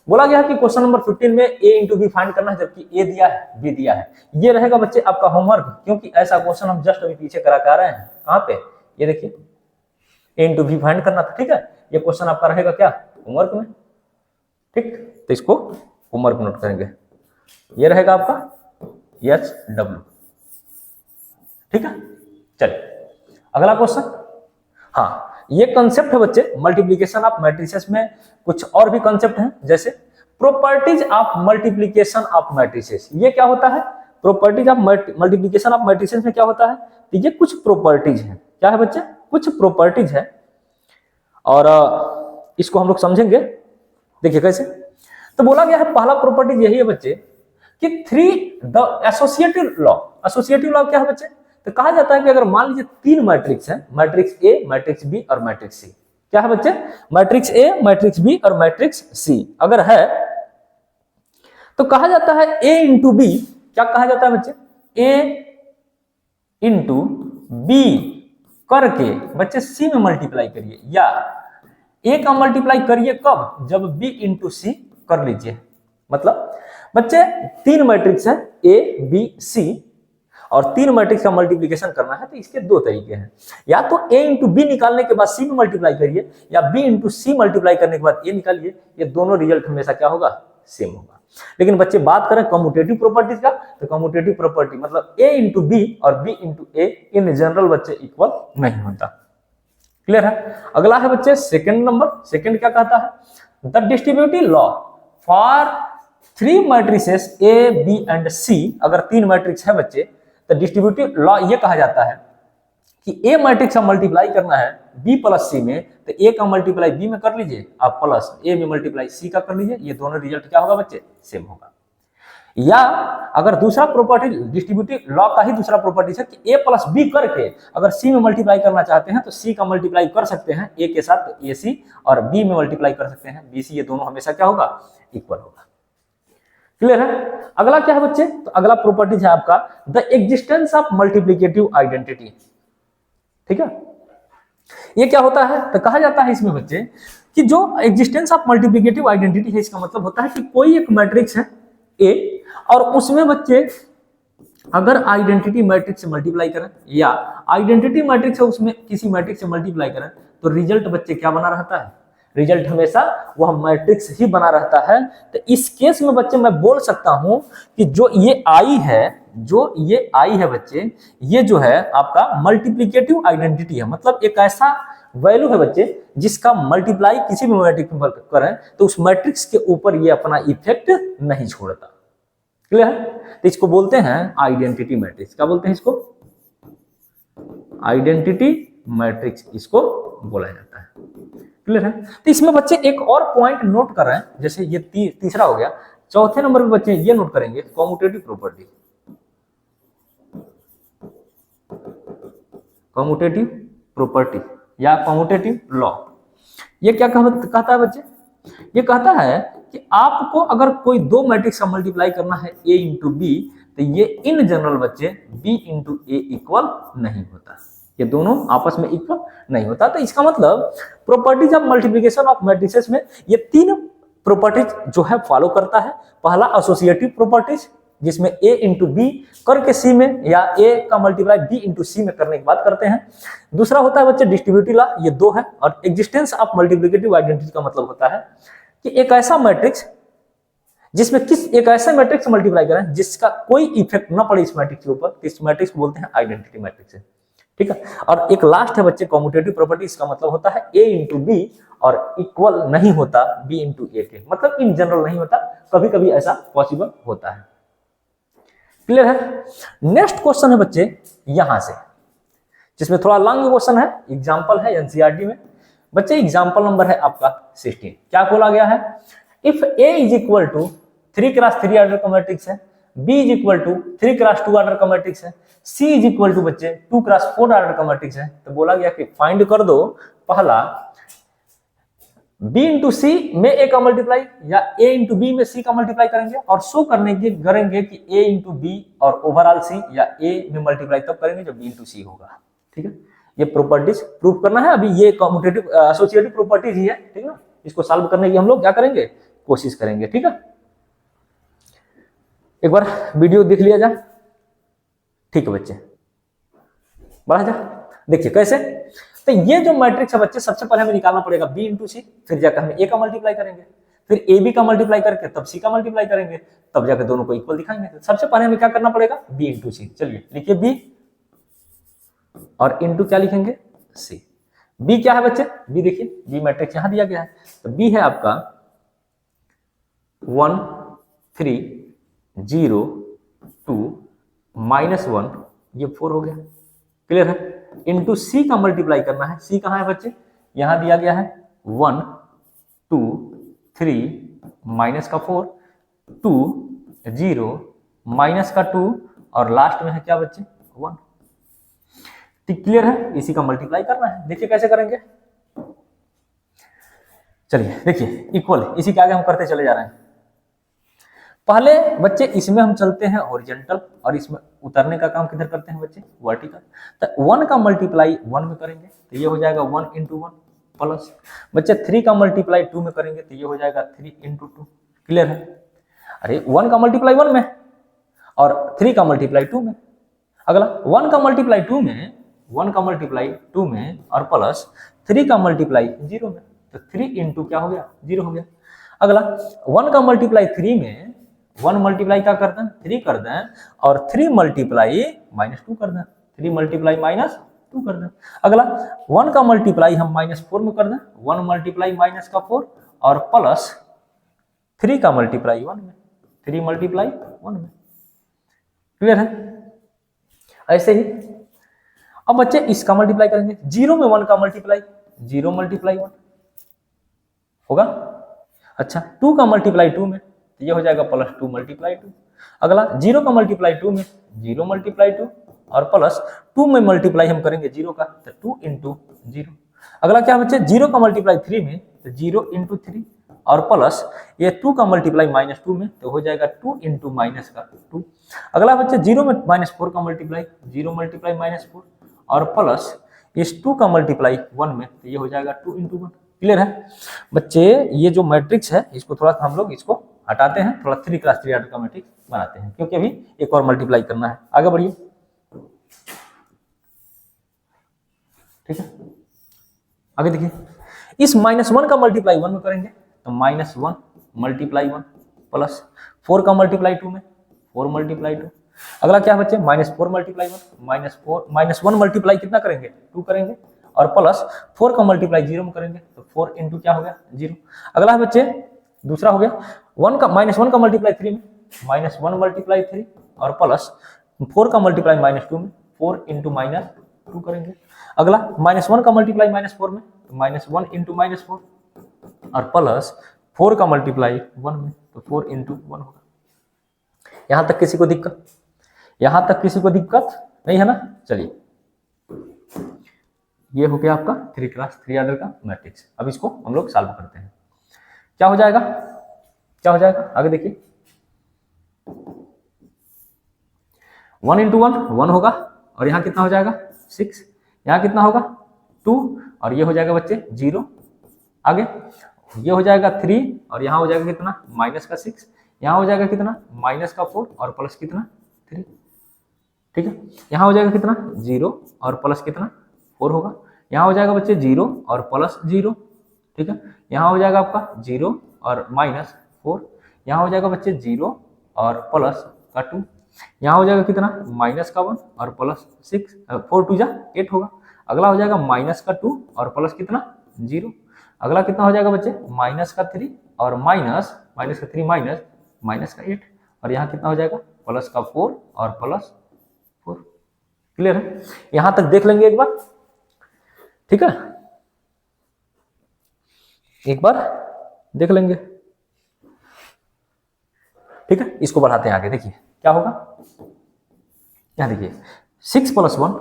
बोला गया है कि क्वेश्चन नंबर 15 में A इंटू बी फाइंड करना है, जबकि A दिया है B दिया है। ये रहेगा बच्चे आपका होमवर्क, क्योंकि ऐसा क्वेश्चन हम जस्ट अभी पीछे करा के आ रहे हैं। कहां पे, ये देखिए A इंटू बी फाइंड करना था, ठीक है। ये क्वेश्चन आपका रहेगा क्या होमवर्क में, ठीक। तो इसको होमवर्क नोट करेंगे, ये रहेगा आपका HW, ठीक है। चलिए अगला क्वेश्चन। हाँ, ये कंसेप्ट है बच्चे मल्टीप्लिकेशन ऑफ मैट्रिसेस में कुछ और भी कंसेप्ट हैं, जैसे properties of multiplication of matrices. ये क्या होता है, properties of multiplication of matrices में क्या होता है, तो ये कुछ प्रॉपर्टीज हैं। क्या है बच्चे, कुछ प्रॉपर्टीज है, और इसको हम लोग समझेंगे। देखिए कैसे, तो बोला गया है पहला प्रॉपर्टी यही है बच्चे कि the associative law. Associative law क्या है बच्चे, तो कहा जाता है कि अगर मान लीजिए 3 मैट्रिक्स है, मैट्रिक्स ए, मैट्रिक्स बी और मैट्रिक्स सी। क्या है बच्चे, मैट्रिक्स ए, मैट्रिक्स बी और मैट्रिक्स सी अगर है, तो कहा जाता है ए इंटू बी, क्या कहा जाता है बच्चे, ए इंटू बी करके बच्चे सी में मल्टीप्लाई करिए, या ए का मल्टीप्लाई करिए कब, जब बी इंटू सी कर लीजिए। मतलब बच्चे 3 मैट्रिक्स है ए बी सी, और 3 मैट्रिक्स का मल्टीप्लिकेशन करना है, तो इसके 2 तरीके हैं। या तो ए इंटू बी निकालने के बाद सी में मल्टीप्लाई करिए, या बी इंटू सी मल्टीप्लाई करने के बाद ए निकालिए। ये दोनों रिजल्ट हमेशा क्या होगा, सेम होगा। लेकिन बच्चे बात करें कम्यूटेटिव प्रॉपर्टीज का, तो कम्यूटेटिव प्रॉपर्टी मतलब ए इंटू बी और B into A in general बच्चे इक्वल नहीं होता। क्लियर है। अगला है बच्चे सेकंड नंबर। सेकंड क्या कहता है, the distributive law for 3 matrices A B and C. अगर 3 मैट्रिक्स है बच्चे, तो डिस्ट्रीब्यूटिव लॉ ये कहा जाता है कि ए मैट्रिक्स का मल्टीप्लाई करना है बी प्लस सी में, तो ए का मल्टीप्लाई बी में कर लीजिए, आप प्लस ए में मल्टीप्लाई सी का कर लीजिए। ये दोनों रिजल्ट क्या होगा बच्चे, सेम होगा। या अगर दूसरा प्रॉपर्टी डिस्ट्रीब्यूटिव लॉ का ही दूसरा प्रॉपर्टी है कि ए प्लस बी करके अगर सी में मल्टीप्लाई करना चाहते हैं, तो सी का मल्टीप्लाई कर सकते हैं ए के साथ, तो ए सी, और बी में मल्टीप्लाई कर सकते हैं बी सी। ये दोनों हमेशा क्या होगा, इक्वल होगा। क्लियर है। अगला क्या है बच्चे, तो अगला प्रॉपर्टी है आपका the existence of multiplicative identity. ठीक है, ये क्या होता है, तो कहा जाता है इसमें बच्चे कि जो एग्जिस्टेंस ऑफ मल्टीप्लिकेटिव आइडेंटिटी है, इसका मतलब होता है कि कोई एक मैट्रिक्स है ए, और उसमें बच्चे अगर आइडेंटिटी मैट्रिक्स से मल्टीप्लाई करें, या आइडेंटिटी मैट्रिक्स है उसमें किसी मैट्रिक्स से मल्टीप्लाई करें, तो रिजल्ट बच्चे क्या बना रहता है, रिजल्ट हमेशा वह मैट्रिक्स ही बना रहता है। तो इस केस में बच्चे मैं बोल सकता हूं कि जो ये आई है, जो ये आई है बच्चे, ये जो है आपका मल्टीप्लिकेटिव आइडेंटिटी है। मतलब एक ऐसा वैल्यू है बच्चे जिसका मल्टीप्लाई किसी भी मैट्रिक्स में करें तो उस मैट्रिक्स के ऊपर ये अपना इफेक्ट नहीं छोड़ता। क्लियर है। तो इसको बोलते हैं आइडेंटिटी मैट्रिक्स। क्या बोलते हैं इसको, आइडेंटिटी मैट्रिक्स इसको बोला जाता है। क्लियर है। तो इसमें बच्चे एक और पॉइंट नोट कर रहे हैं, जैसे ये तीसरा हो गया। चौथे नंबर पे बच्चे ये नोट करेंगे कम्यूटेटिव प्रॉपर्टी। कम्यूटेटिव प्रॉपर्टी या कम्यूटेटिव लॉ, ये क्या कहता है बच्चे, ये कहता है कि आपको अगर कोई 2 मैट्रिक्स का मल्टीप्लाई करना है a इंटू बी, तो ये इन जनरल बच्चे b इंटू ए इक्वल नहीं होता, ये दोनों आपस में इक्वल नहीं होता। तो इसका मतलब properties of multiplication of matrices में ये 3 प्रॉपर्टीज जो है फॉलो करता है। पहला एसोसिएटिव प्रॉपर्टीज, जिसमें a इंटू बी करके c में, या a का मल्टीप्लाई b इंटू सी में करने की बात करते हैं। दूसरा होता है बच्चे डिस्ट्रीब्यूटिव लॉ, ये 2 है। और एग्जिस्टेंस ऑफ मल्टीप्लिकेटिव आइडेंटिटी का मतलब होता है कि एक ऐसा मैट्रिक्स जिसमें किस एक ऐसा मैट्रिक्स मल्टीप्लाई करें जिसका कोई इफेक्ट ना पड़े इस मैट्रिक्स के ऊपर, इस मैट्रिक्स को बोलते हैं आइडेंटिटी मैट्रिक्स, ठीक है। और एक लास्ट है बच्चे कॉम्यूटेटिव प्रॉपर्टी, इसका मतलब होता है ए इंटू बी और इक्वल नहीं होता बी इंटू ए के, मतलब इन जनरल नहीं होता, कभी कभी ऐसा पॉसिबल होता है। क्लियर है। नेक्स्ट क्वेश्चन है बच्चे यहां से, जिसमें थोड़ा लॉन्ग क्वेश्चन है, एग्जांपल है एनसीईआरटी में। बच्चे एग्जांपल नंबर है आपका 16। क्या बोला गया है, if A is equal to 3 cross 3 order का मैट्रिक्स है, B is equal to 3 cross 2 order का मैट्रिक्स है, सी इज इक्वल टू बच्चे 2 क्रॉस 4 ऑर्डर का मैट्रिक्स है, तो बोला गया कि फाइंड कर दो पहला बी इंटू सी में ए का मल्टीप्लाई या ए इंटू बी में सी का मल्टीप्लाई करेंगे और शो करेंगे कि ए इंटू बी और ओवरऑल सी या ए में मल्टीप्लाई तब करेंगे जब बी इंटू सी होगा, ठीक है। ये प्रॉपर्टीज प्रूव करना है, अभी ये कम्यूटेटिव एसोसिएटिव प्रॉपर्टीज ही है, ठीक है ना। इसको सॉल्व करने की हम लोग क्या करेंगे, कोशिश करेंगे, ठीक है। एक बार वीडियो देख लिया जाए, ठीक है बच्चे, बढ़ा जा। देखिए कैसे, तो ये जो मैट्रिक्स है बच्चे सबसे पहले हमें निकालना पड़ेगा बी इंटू सी, फिर जाकर हम ए का मल्टीप्लाई करेंगे, फिर ए बी का मल्टीप्लाई करके तब सी का मल्टीप्लाई करेंगे, तब जाकर दोनों को इक्वल दिखाएंगे। सबसे पहले हमें क्या करना पड़ेगा, बी इंटू सी। चलिए लिखिए बी और इंटू क्या लिखेंगे, सी। बी क्या है बच्चे, बी देखिए, बी मैट्रिक्स यहां दिया गया है, तो बी है आपका 1 3 0 2 -1, ये 4 हो गया। क्लियर है। इंटू सी का मल्टीप्लाई करना है, सी कहां है बच्चे, यहां दिया गया है 1 2 3 माइनस का 4 2 0 माइनस का 2 और लास्ट में है क्या बच्चे 1। ठीक, क्लियर है। इसी का मल्टीप्लाई करना है, देखिए कैसे करेंगे। चलिए देखिए इक्वल, इसी के आगे हम करते चले जा रहे हैं। पहले बच्चे इसमें हम चलते हैं हॉरिजॉन्टल और इसमें उतरने का काम किधर करते हैं बच्चे, वर्टिकल। तो 1 का मल्टीप्लाई 1 में करेंगे तो ये हो जाएगा 1 इंटू 1 प्लस बच्चे 3 का मल्टीप्लाई 2 में करेंगे तो ये हो जाएगा 3 इंटू 2। क्लियर है। अरे 1 का मल्टीप्लाई 1 में और 3 का मल्टीप्लाई 2 में। अगला 1 का मल्टीप्लाई 2 में, 1 का मल्टीप्लाई 2 में और प्लस 3 का मल्टीप्लाई 0 में, तो 3 इंटू क्या हो गया 0 हो गया। अगला 1 का मल्टीप्लाई 3 में, 1 मल्टीप्लाई क्या कर दें 3 कर दें और 3 मल्टीप्लाई -2 कर दें, 3 मल्टीप्लाई -2 कर दें। अगला 1 का मल्टीप्लाई हम -4 में कर दें, 1 मल्टीप्लाई माइनस का 4 और प्लस 3 का मल्टीप्लाई 1 में, 3 मल्टीप्लाई 1 में। क्लियर है। ऐसे ही अब बच्चे इसका मल्टीप्लाई करेंगे, 0 में 1 का मल्टीप्लाई 0 मल्टीप्लाई 1 होगा। अच्छा 2 का मल्टीप्लाई 2 में तो ये हो जाएगा +2 मल्टीप्लाई 2। अगला 0 का मल्टीप्लाई 2 में 0 मल्टीप्लाई 2 और प्लस 2 में मल्टीप्लाई हम करेंगे 0 का तो 2 इंटू 0। अगला क्या बच्चे 0 का मल्टीप्लाई 3 में तो 0 इंटू 3 और प्लस ये 2 का मल्टीप्लाई -2 में तो हो जाएगा 2 इंटू माइनस का 2। अगला बच्चे 0 में -4 का मल्टीप्लाई 0 मल्टीप्लाई -4 और प्लस इस 2 का मल्टीप्लाई 1 में तो ये हो जाएगा 2 इंटू 1। क्लियर है बच्चे। ये जो मैट्रिक्स है इसको थोड़ा सा हम लोग इसको हटाते हैं, थोड़ा 3 क्रॉस 3 ऑर्डर का मैट्रिक्स बनाते हैं क्योंकि अभी एक और मल्टीप्लाई करना है। आगे बढ़िए, ठीक है। आगे देखिए इस -1 का मल्टीप्लाई 1 में करेंगे तो -1 मल्टीप्लाई 1 प्लस 4 का मल्टीप्लाई 2 में 4 मल्टीप्लाई 2। अगला क्या बच्चे -4 मल्टीप्लाई 1 -1 मल्टीप्लाई कितना करेंगे 2 करेंगे और प्लस 4 का मल्टीप्लाई 0 में करेंगे तो 4 इंटू क्या हो गया 0। अगला बच्चे दूसरा हो गया 1 का मल्टीप्लाई 3 में -1 मल्टीप्लाई 3 और प्लस 4 का मल्टीप्लाई -2 में 4 इंटू -2 करेंगे। अगला -1 का मल्टीप्लाई -4 में तो -1 इंटू -4 और प्लस 4 का मल्टीप्लाई 1 में तो 4 इंटू 1 होगा। यहां तक किसी को दिक्कत, यहां तक किसी को दिक्कत नहीं है ना। चलिए ये हो गया आपका 3 क्रॉस 3 ऑर्डर का मैट्रिक्स। अब इसको हम लोग सॉल्व करते हैं। क्या हो जाएगा, क्या हो जाएगा आगे देखिए 1 इंटू 1 1 होगा और यहाँ कितना हो जाएगा 6, यहाँ कितना होगा 2 और ये हो जाएगा बच्चे 0। आगे ये हो जाएगा 3 और यहाँ हो जाएगा कितना -6, यहाँ हो जाएगा कितना -4 और प्लस कितना 3। ठीक है, यहाँ हो जाएगा कितना 0 और प्लस कितना 4 होगा। यहाँ हो जाएगा बच्चे 0 और प्लस 0। ठीक है, यहाँ हो जाएगा आपका 0 और -4। यहाँ हो जाएगा बच्चे 0 और प्लस का 2, यहाँ हो जाएगा कितना माइनस का 1 और प्लस 6, 4 2 जा 8 होगा। अगला हो जाएगा माइनस का 2 और प्लस कितना 0। अगला कितना हो जाएगा बच्चे माइनस का 3 और माइनस का 3 माइनस का 8 और यहाँ कितना हो जाएगा प्लस का 4 और प्लस 4। क्लियर है? यहां तक देख लेंगे एक बार, ठीक है, एक बार देख लेंगे, ठीक है। इसको बढ़ाते हैं आगे, देखिए क्या होगा। यहां देखिए 6 + 1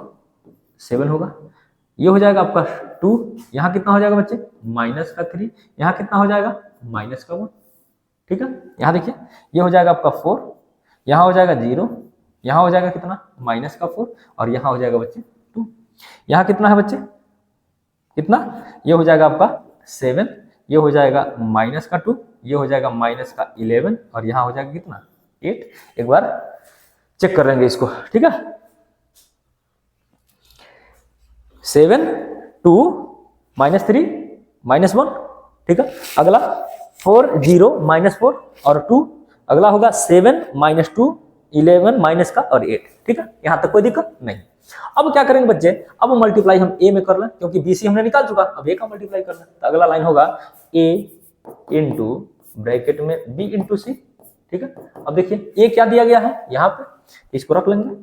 7 होगा, ये हो जाएगा आपका 2, यहाँ कितना हो जाएगा बच्चे माइनस का 3, यहाँ कितना हो जाएगा माइनस का 1, ठीक है। यहाँ देखिए ये हो जाएगा आपका 4, यहाँ हो जाएगा 0, यहाँ हो जाएगा कितना माइनस का 4 और यहाँ हो जाएगा बच्चे 2। यहाँ कितना है बच्चे कितना, ये हो जाएगा आपका 7, ये हो जाएगा माइनस का 2, ये हो जाएगा माइनस का 11 और यहाँ हो जाएगा कितना 8। एक बार चेक कर लेंगे इसको, ठीक है। 7 2 -3 -1, ठीक है। अगला 4 0 -4 और 2, अगला होगा 7 -2 11 माइनस का और 8, ठीक है। यहां तक कोई दिक्कत नहीं। अब क्या करेंगे बच्चे, अब मल्टीप्लाई हम ए में कर लें, क्योंकि बी सी हमने निकाल चुका, अब ए का मल्टीप्लाई कर लें। तो अगला लाइन होगा ए इंटू ब्रैकेट में बी इंटू सी, ठीक है। अब देखिए ए क्या दिया गया है यहाँ पे, इसको रख लेंगे।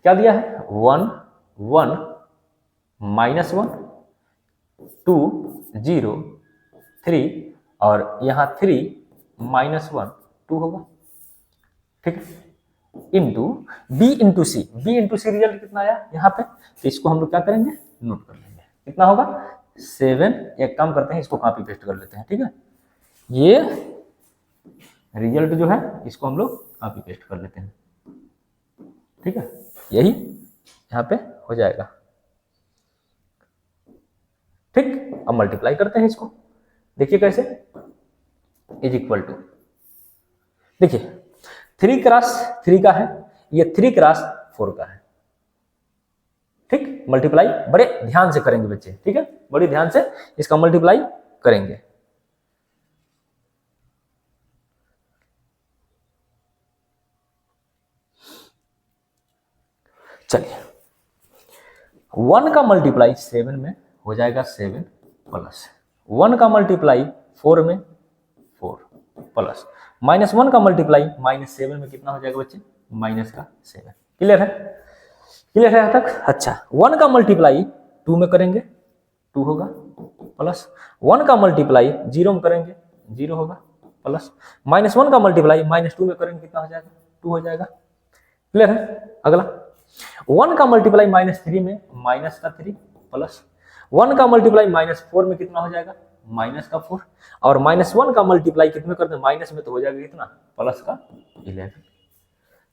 क्या दिया है 1 1 -1 2 0 3 और यहाँ 3 -1 2 होगा, ठीक है। इंटू बी इंटू सी, रिजल्ट कितना आया यहाँ पे, तो इसको हम लोग क्या करेंगे नोट कर लेंगे। कितना होगा 7, एक काम करते हैं इसको कॉपी पेस्ट कर लेते हैं, ठीक है। ये रिजल्ट जो है इसको हम लोग कॉपी पेस्ट कर लेते हैं, ठीक है। यही यहाँ पे हो जाएगा, ठीक। अब मल्टीप्लाई करते हैं इसको, देखिए कैसे, इज इक्वल टू, देखिए 3 क्रॉस 3 का है, ये 3 क्रॉस 4 का है, ठीक। मल्टीप्लाई बड़े ध्यान से करेंगे बच्चे, ठीक है, बड़े ध्यान से इसका मल्टीप्लाई करेंगे। चलिए 1 का मल्टीप्लाई 7 में हो जाएगा 7 प्लस 1 का मल्टीप्लाई 4 में 4 प्लस -1 का मल्टीप्लाई -7 में कितना हो जाएगा बच्चे माइनस का 7। क्लियर है? क्लियर है यहाँ तक? अच्छा 1 का मल्टीप्लाई 2 में करेंगे 2 होगा, प्लस 1 का मल्टीप्लाई 0 में करेंगे 0 होगा, प्लस -1 का मल्टीप्लाई -2 में करेंगे कितना हो जाएगा 2 हो जाएगा। क्लियर है? अगला 1 का मल्टीप्लाई -3 में माइनस का 3 प्लस 1 का मल्टीप्लाई -4 में कितना हो जाएगा माइनस का 4 और -1 का मल्टीप्लाई कितने करते हैं माइनस में तो हो जाएगा कितना प्लस का 11।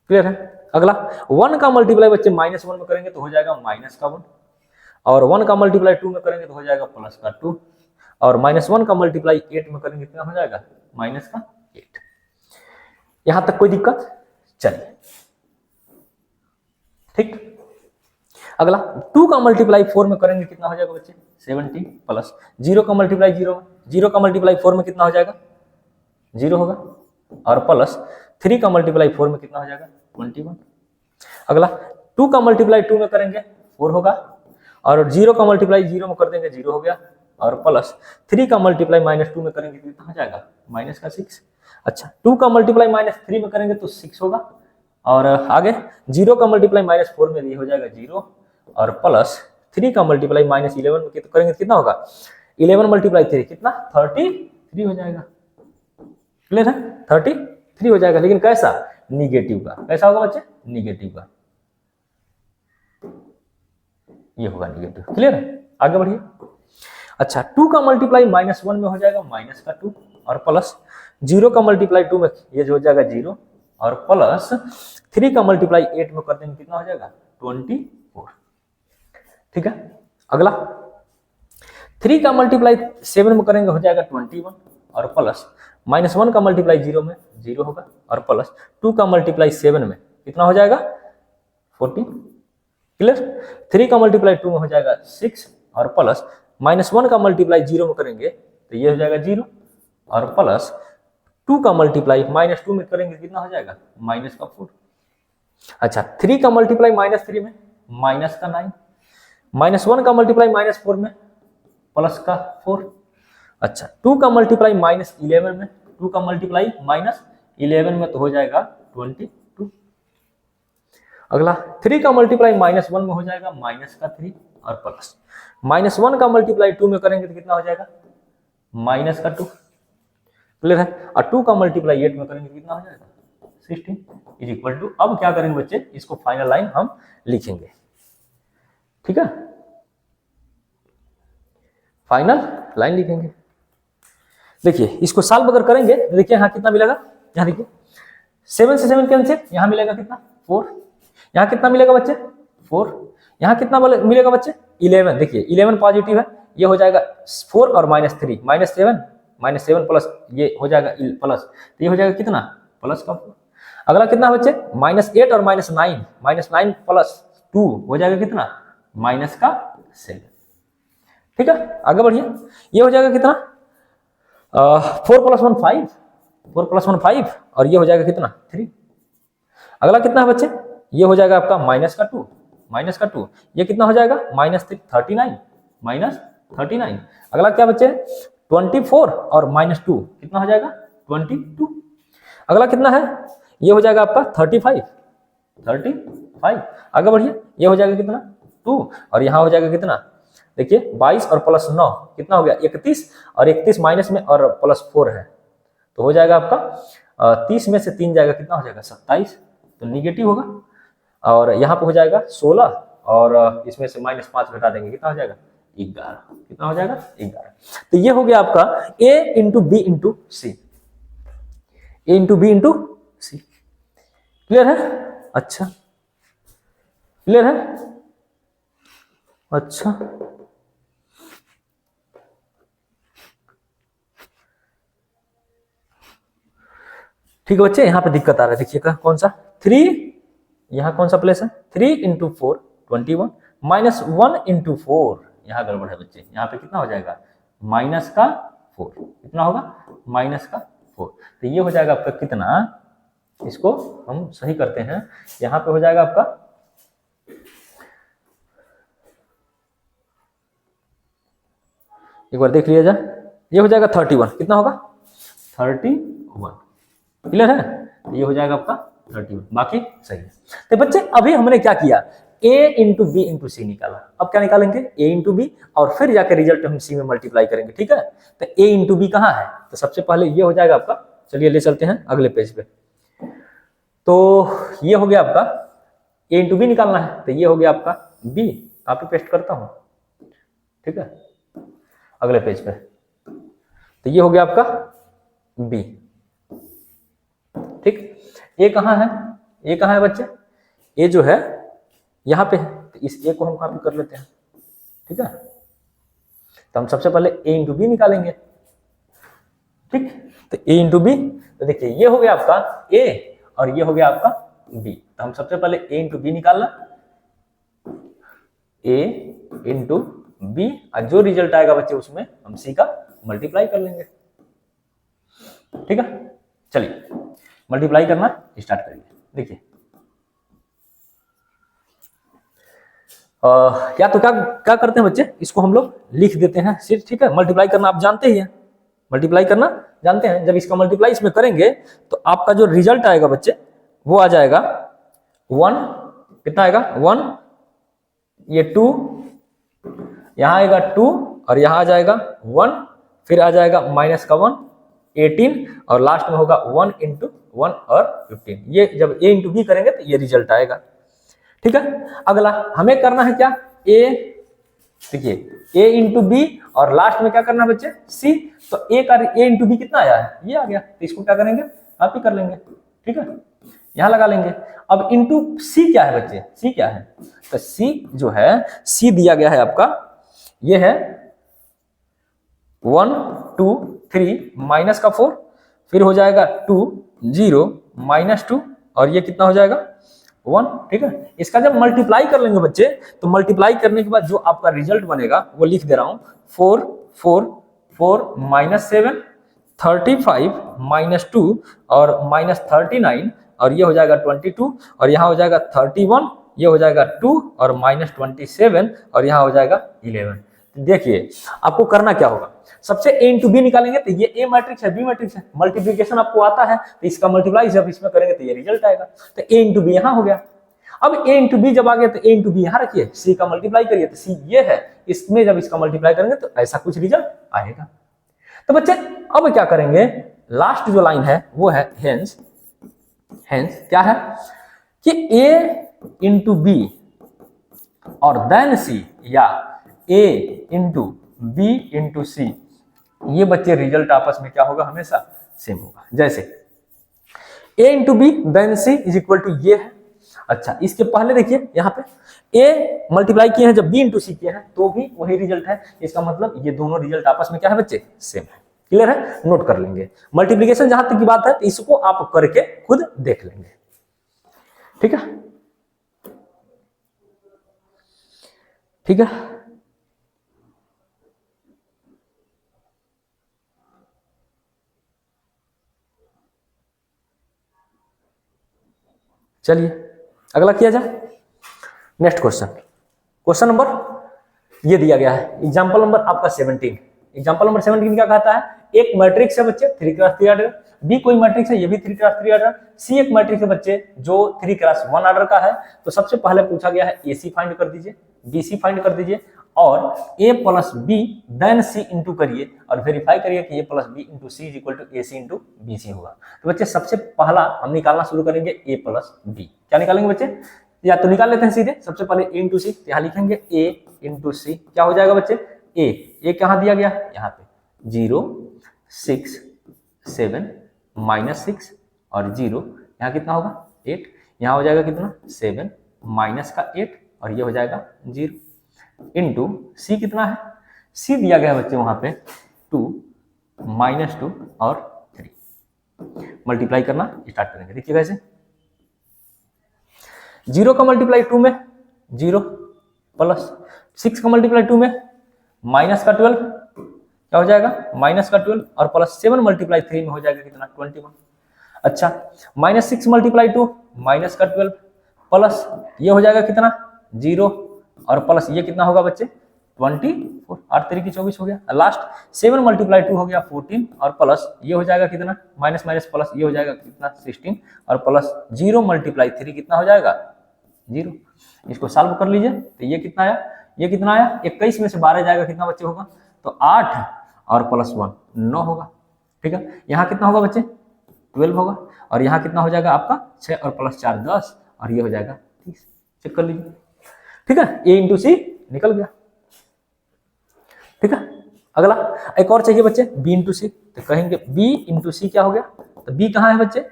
क्लियर है? अगला 1 का मल्टीप्लाई बच्चे -1 में करेंगे तो हो जाएगा माइनस का 1 और 1 का मल्टीप्लाई 2 में करेंगे तो हो जाएगा प्लस का 2 और -1 का मल्टीप्लाई 8 में करेंगे कितना हो जाएगा माइनस का 8। यहां तक कोई दिक्कत? चलिए ठीक। अगला 2 का मल्टीप्लाई 4 में करेंगे कितना हो जाएगा बच्चे 70 प्लस 0 का मल्टीप्लाई 0 का मल्टीप्लाई 4 में कितना हो जाएगा 0 होगा और प्लस 3 का मल्टीप्लाई 4 में कितना हो जाएगा 21। अगला 2 का मल्टीप्लाई 2 में करेंगे 4 होगा और 0 का मल्टीप्लाई 0 में कर देंगे 0 हो गया और प्लस 3 का मल्टीप्लाई -2 में करेंगे कितना हो जाएगा माइनस का 6। अच्छा 2 का मल्टीप्लाई -3 में करेंगे तो 6 होगा और आगे 0 का मल्टीप्लाई -4 में ये हो जाएगा 0 और प्लस 3 का मल्टीप्लाई -11 में करेंगे कितना होगा 11 मल्टीप्लाई 3 कितना 33 हो जाएगा। क्लियर है? 33 हो जाएगा, लेकिन कैसा निगेटिव का। कैसा होगा बच्चे निगेटिव का, ये होगा निगेटिव। क्लियर है? आगे बढ़िए। अच्छा 2 का मल्टीप्लाई -1 में हो जाएगा माइनस का 2 और प्लस 0 का मल्टीप्लाई 2 में ये जो हो जाएगा 0 और प्लस 3 का मल्टीप्लाई 8 में कर देंगे कितना हो जाएगा 24। ठीक है। अगला 3 का मल्टीप्लाई 7 में करेंगे हो जाएगा 21 और प्लस -1 का मल्टीप्लाई 0 में 0 होगा और प्लस 2 का मल्टीप्लाई 7 में कितना हो जाएगा 14। क्लियर? 3 का मल्टीप्लाई 2 में हो जाएगा 6 और प्लस -1 का मल्टीप्लाई 0 में करेंगे तो ये हो जाएगा 0 और प्लस 2 का मल्टीप्लाई -2 में करेंगे कितना हो जाएगा -4। अच्छा 3 का मल्टीप्लाई -3 में -9, -1 का मल्टीप्लाई -4 में +4। अच्छा 2 का मल्टीप्लाई -11 में, 2 का मल्टीप्लाई -11 में तो हो जाएगा 22। अगला 3 का मल्टीप्लाई -1 में हो जाएगा -3 और प्लस। -1 का मल्टीप्लाई 2 में करेंगे तो कितना हो जाएगा -2। क्लियर है। और 2 का मल्टीप्लाई 8 में करेंगे तो कितना हो जाएगा 16 इज इक्वल टू। अब क्या करेंगे बच्चे, इसको फाइनल लाइन हम लिखेंगे, ठीक है, फाइनल लाइन लिखेंगे। देखिए इसको सॉल्व अगर करेंगे तो देखिए यहाँ कितना मिलेगा, यहाँ देखिए 7 से 7 कैंसिल, यहाँ मिलेगा कितना 4, यहाँ कितना मिलेगा बच्चे 4, यहाँ कितना मिलेगा बच्चे 11। देखिए 11 पॉजिटिव है, ये हो जाएगा 4 और -3 -7 प्लस ये हो जाएगा प्लस, तो ये हो जाएगा कितना +4। अगला कितना बच्चे -8 और -9 प्लस 2 हो जाएगा कितना -7। ठीक है, आगे बढ़िए, ये हो जाएगा कितना 4 + 1 5, 4 + 1 5 और ये हो जाएगा कितना 3। अगला कितना है बच्चे, ये हो जाएगा आपका -2, ये कितना हो जाएगा -39। अगला क्या बच्चे 24 और -2 कितना हो जाएगा 22। अगला कितना है, ये हो जाएगा आपका 35। आगे बढ़िए, ये हो जाएगा कितना 2 और यहाँ हो जाएगा कितना, देखिए 22 और +9 कितना हो गया 31 और 31 माइनस में और +4 है तो हो जाएगा आपका 30 में से 3 जाएगा कितना हो जाएगा 27, तो निगेटिव होगा। और यहाँ पे हो जाएगा 16 और इसमें से -5 घटा देंगे कितना हो जाएगा 11, कितना हो जाएगा 11। तो ये हो गया आपका A × B × C, A × B × C। Clear है, अच्छा क्लियर है, अच्छा ठीक है बच्चे, यहाँ पे दिक्कत आ रहा है, देखिएगा कौन सा 3, यहाँ कौन सा प्लेस है 3 × 4 21 -1 × 4, यहाँ गड़बड़ है बच्चे, यहाँ पे कितना हो जाएगा -4, कितना होगा -4। तो ये हो जाएगा आपका कितना, इसको हम सही करते हैं, यहाँ पे हो जाएगा आपका एक बार देख लिया जाए, ये हो जाएगा 31, कितना होगा 31। क्लियर है, तो ये हो जाएगा आपका 31, बाकी सही है। तो बच्चे अभी हमने क्या किया, A × B × C निकाला, अब क्या निकालेंगे A × B और फिर जाकर रिजल्ट हम C में मल्टीप्लाई करेंगे, ठीक है। तो A × B कहाँ है, तो सबसे पहले ये हो जाएगा आपका, चलिए ले चलते हैं अगले पेज पे। तो ये हो गया आपका A × B निकालना है, तो ये हो गया आपका B, कॉपी पेस्ट करता हूँ, ठीक है, अगले पेज पे। तो ये हो गया आपका B, ठीक। ए कहाँ है, ए कहाँ है बच्चे, ए जो है यहाँ पे है, तो इस ए को हम कॉपी कर लेते हैं, ठीक है। तो हम सबसे पहले A × B निकालेंगे, ठीक। तो A × B, तो देखिए ये हो गया आपका A और ये हो गया आपका B, तो हम सबसे पहले A × B निकालना, A × B और जो रिजल्ट आएगा बच्चे उसमें हम C का मल्टीप्लाई कर लेंगे, ठीक है। चलिए मल्टीप्लाई करना स्टार्ट करिए। देखिए या तो क्या करते हैं बच्चे, इसको हम लोग लिख देते हैं सिर्फ, ठीक है। मल्टीप्लाई करना आप जानते ही हैं, मल्टीप्लाई करना जानते हैं। जब इसका मल्टीप्लाई इसमें करेंगे तो आपका जो रिजल्ट आएगा बच्चे वो आ जाएगा 1, कितना आएगा 1, ये 2, यहाँ आएगा 2 और यहाँ आ जाएगा 1, फिर आ जाएगा -1 18 और लास्ट में होगा 1 × 1 और 15। ये जब A × B करेंगे तो ये रिजल्ट आएगा, ठीक है। अगला हमें करना है क्या, A, देखिए A × B और लास्ट में क्या करना है बच्चे C, तो A × B कितना आया है, ये आ गया, तो इसको क्या करेंगे कॉपी कर लेंगे, ठीक है, यहाँ लगा लेंगे। अब इंटू C क्या है बच्चे, C क्या है, तो C जो है C दिया गया है आपका, ये है 1 2 3 -4, फिर हो जाएगा 2 0 -2 और ये कितना हो जाएगा 1, ठीक है। इसका जब मल्टीप्लाई कर लेंगे बच्चे, तो मल्टीप्लाई करने के बाद जो आपका रिजल्ट बनेगा वो लिख दे रहा हूं, 4 4 4 -7 35 -2 और -39 और ये हो जाएगा 22 और यहाँ हो जाएगा 31, ये हो जाएगा 2 और -27 और यहाँ हो जाएगा 11। देखिए आपको करना क्या होगा, सबसे a इंटू बी निकालेंगे तो ये a मैट्रिक्स है, b मैट्रिक्स है, मल्टीप्लिकेशन आपको आता है तो इसका मल्टीप्लाई जब इसमें करेंगे तो ये रिजल्ट आएगा। तो a इंटू बी यहाँ हो गया। अब a इंटू बी जब आ गया तो a इंटू बी यहाँ रखिए, c का मल्टीप्लाई करिए तो c ये है, इसमें जब इसका मल्टीप्लाई करेंगे तो ऐसा कुछ रिजल्ट आएगा। तो बच्चे अब क्या करेंगे, लास्ट जो लाइन है वो है हेंस क्या है कि a इंटू बी और देन c या a इंटू बी इंटू सी, ये बच्चे रिजल्ट आपस में क्या होगा, हमेशा सेम होगा। जैसे a into B then C is equal to ये है। अच्छा इसके पहले देखिए यहाँ पे a मल्टीप्लाई किए हैं जब b इंटू सी किए हैं तो भी वही रिजल्ट है, इसका मतलब ये दोनों रिजल्ट आपस में क्या है बच्चे, सेम है। क्लियर है, नोट कर लेंगे। मल्टीप्लिकेशन जहां तक की बात है तो इसको आप करके खुद देख लेंगे, ठीक है ठीक है। चलिए अगला किया जाए, नेक्स्ट क्वेश्चन नंबर ये दिया गया है, एग्जांपल नंबर आपका 17। एग्जांपल नंबर 17 क्या कहता है, एक मैट्रिक्स है बच्चे 3 क्रॉस 3 ऑर्डर, बी कोई मैट्रिक्स है ये भी 3 क्रॉस 3 ऑर्डर, सी एक मैट्रिक्स है बच्चे जो 3 क्रॉस 1 ऑर्डर का है। तो सबसे पहले पूछा गया है ए सी फाइंड कर दीजिए, बी सी फाइंड कर दीजिए और a plus B then C into करिए और वेरीफाई करिए कि a plus B into C is equal to A C into B C होगा। तो बच्चे सबसे पहला हम निकालना शुरू करेंगे a प्लस बी। क्या निकालेंगे बच्चे, या तो निकाल लेते हैं सीधे, सबसे पहले a इंटू सी, यहाँ लिखेंगे a इंटू सी, क्या हो जाएगा बच्चे a कहाँ दिया गया है, यहाँ पे 0 6 7 -6 और 0, यहाँ कितना होगा 8, यहाँ हो जाएगा कितना 7 माइनस का 8 और ये हो जाएगा 0 इंटू सी कितना है, सी दिया गया है बच्चे वहां पे 2 -2 और 3। मल्टीप्लाई करना स्टार्ट करेंगे, देखिए कैसे 0 का मल्टीप्लाई 2 में 0 प्लस 6 का मल्टीप्लाई 2 में माइनस का 12, क्या हो जाएगा माइनस का 12 और प्लस 7 मल्टीप्लाई 3 में हो जाएगा कितना 21। अच्छा -6 मल्टीप्लाई 2 माइनस का 12 प्लस ये हो जाएगा कितना 0 और प्लस ये कितना होगा बच्चे 24, 8 3 की 24 हो गया। लास्ट 7 मल्टीप्लाई 2 हो गया 14 और प्लस ये हो जाएगा कितना माइनस माइनस प्लस ये हो जाएगा कितना 16 और प्लस 0 मल्टीप्लाई 3 कितना हो जाएगा 0। इसको सॉल्व कर लीजिए तो ये कितना आया, ये कितना आया 21 में से 12 जाएगा कितना बच्चे होगा, तो 8 और प्लस 1 9 होगा। ठीक है, यहाँ कितना होगा बच्चे 12 होगा और यहाँ कितना हो जाएगा आपका 6 और प्लस 4 10 और ये हो जाएगा 30। चेक कर लीजिए, ठीक है, ए इंटू सी निकल गया। ठीक है, अगला एक और चाहिए बच्चे बी इंटू सी, तो कहेंगे बी इंटू सी क्या हो गया, तो बी कहाँ है बच्चे,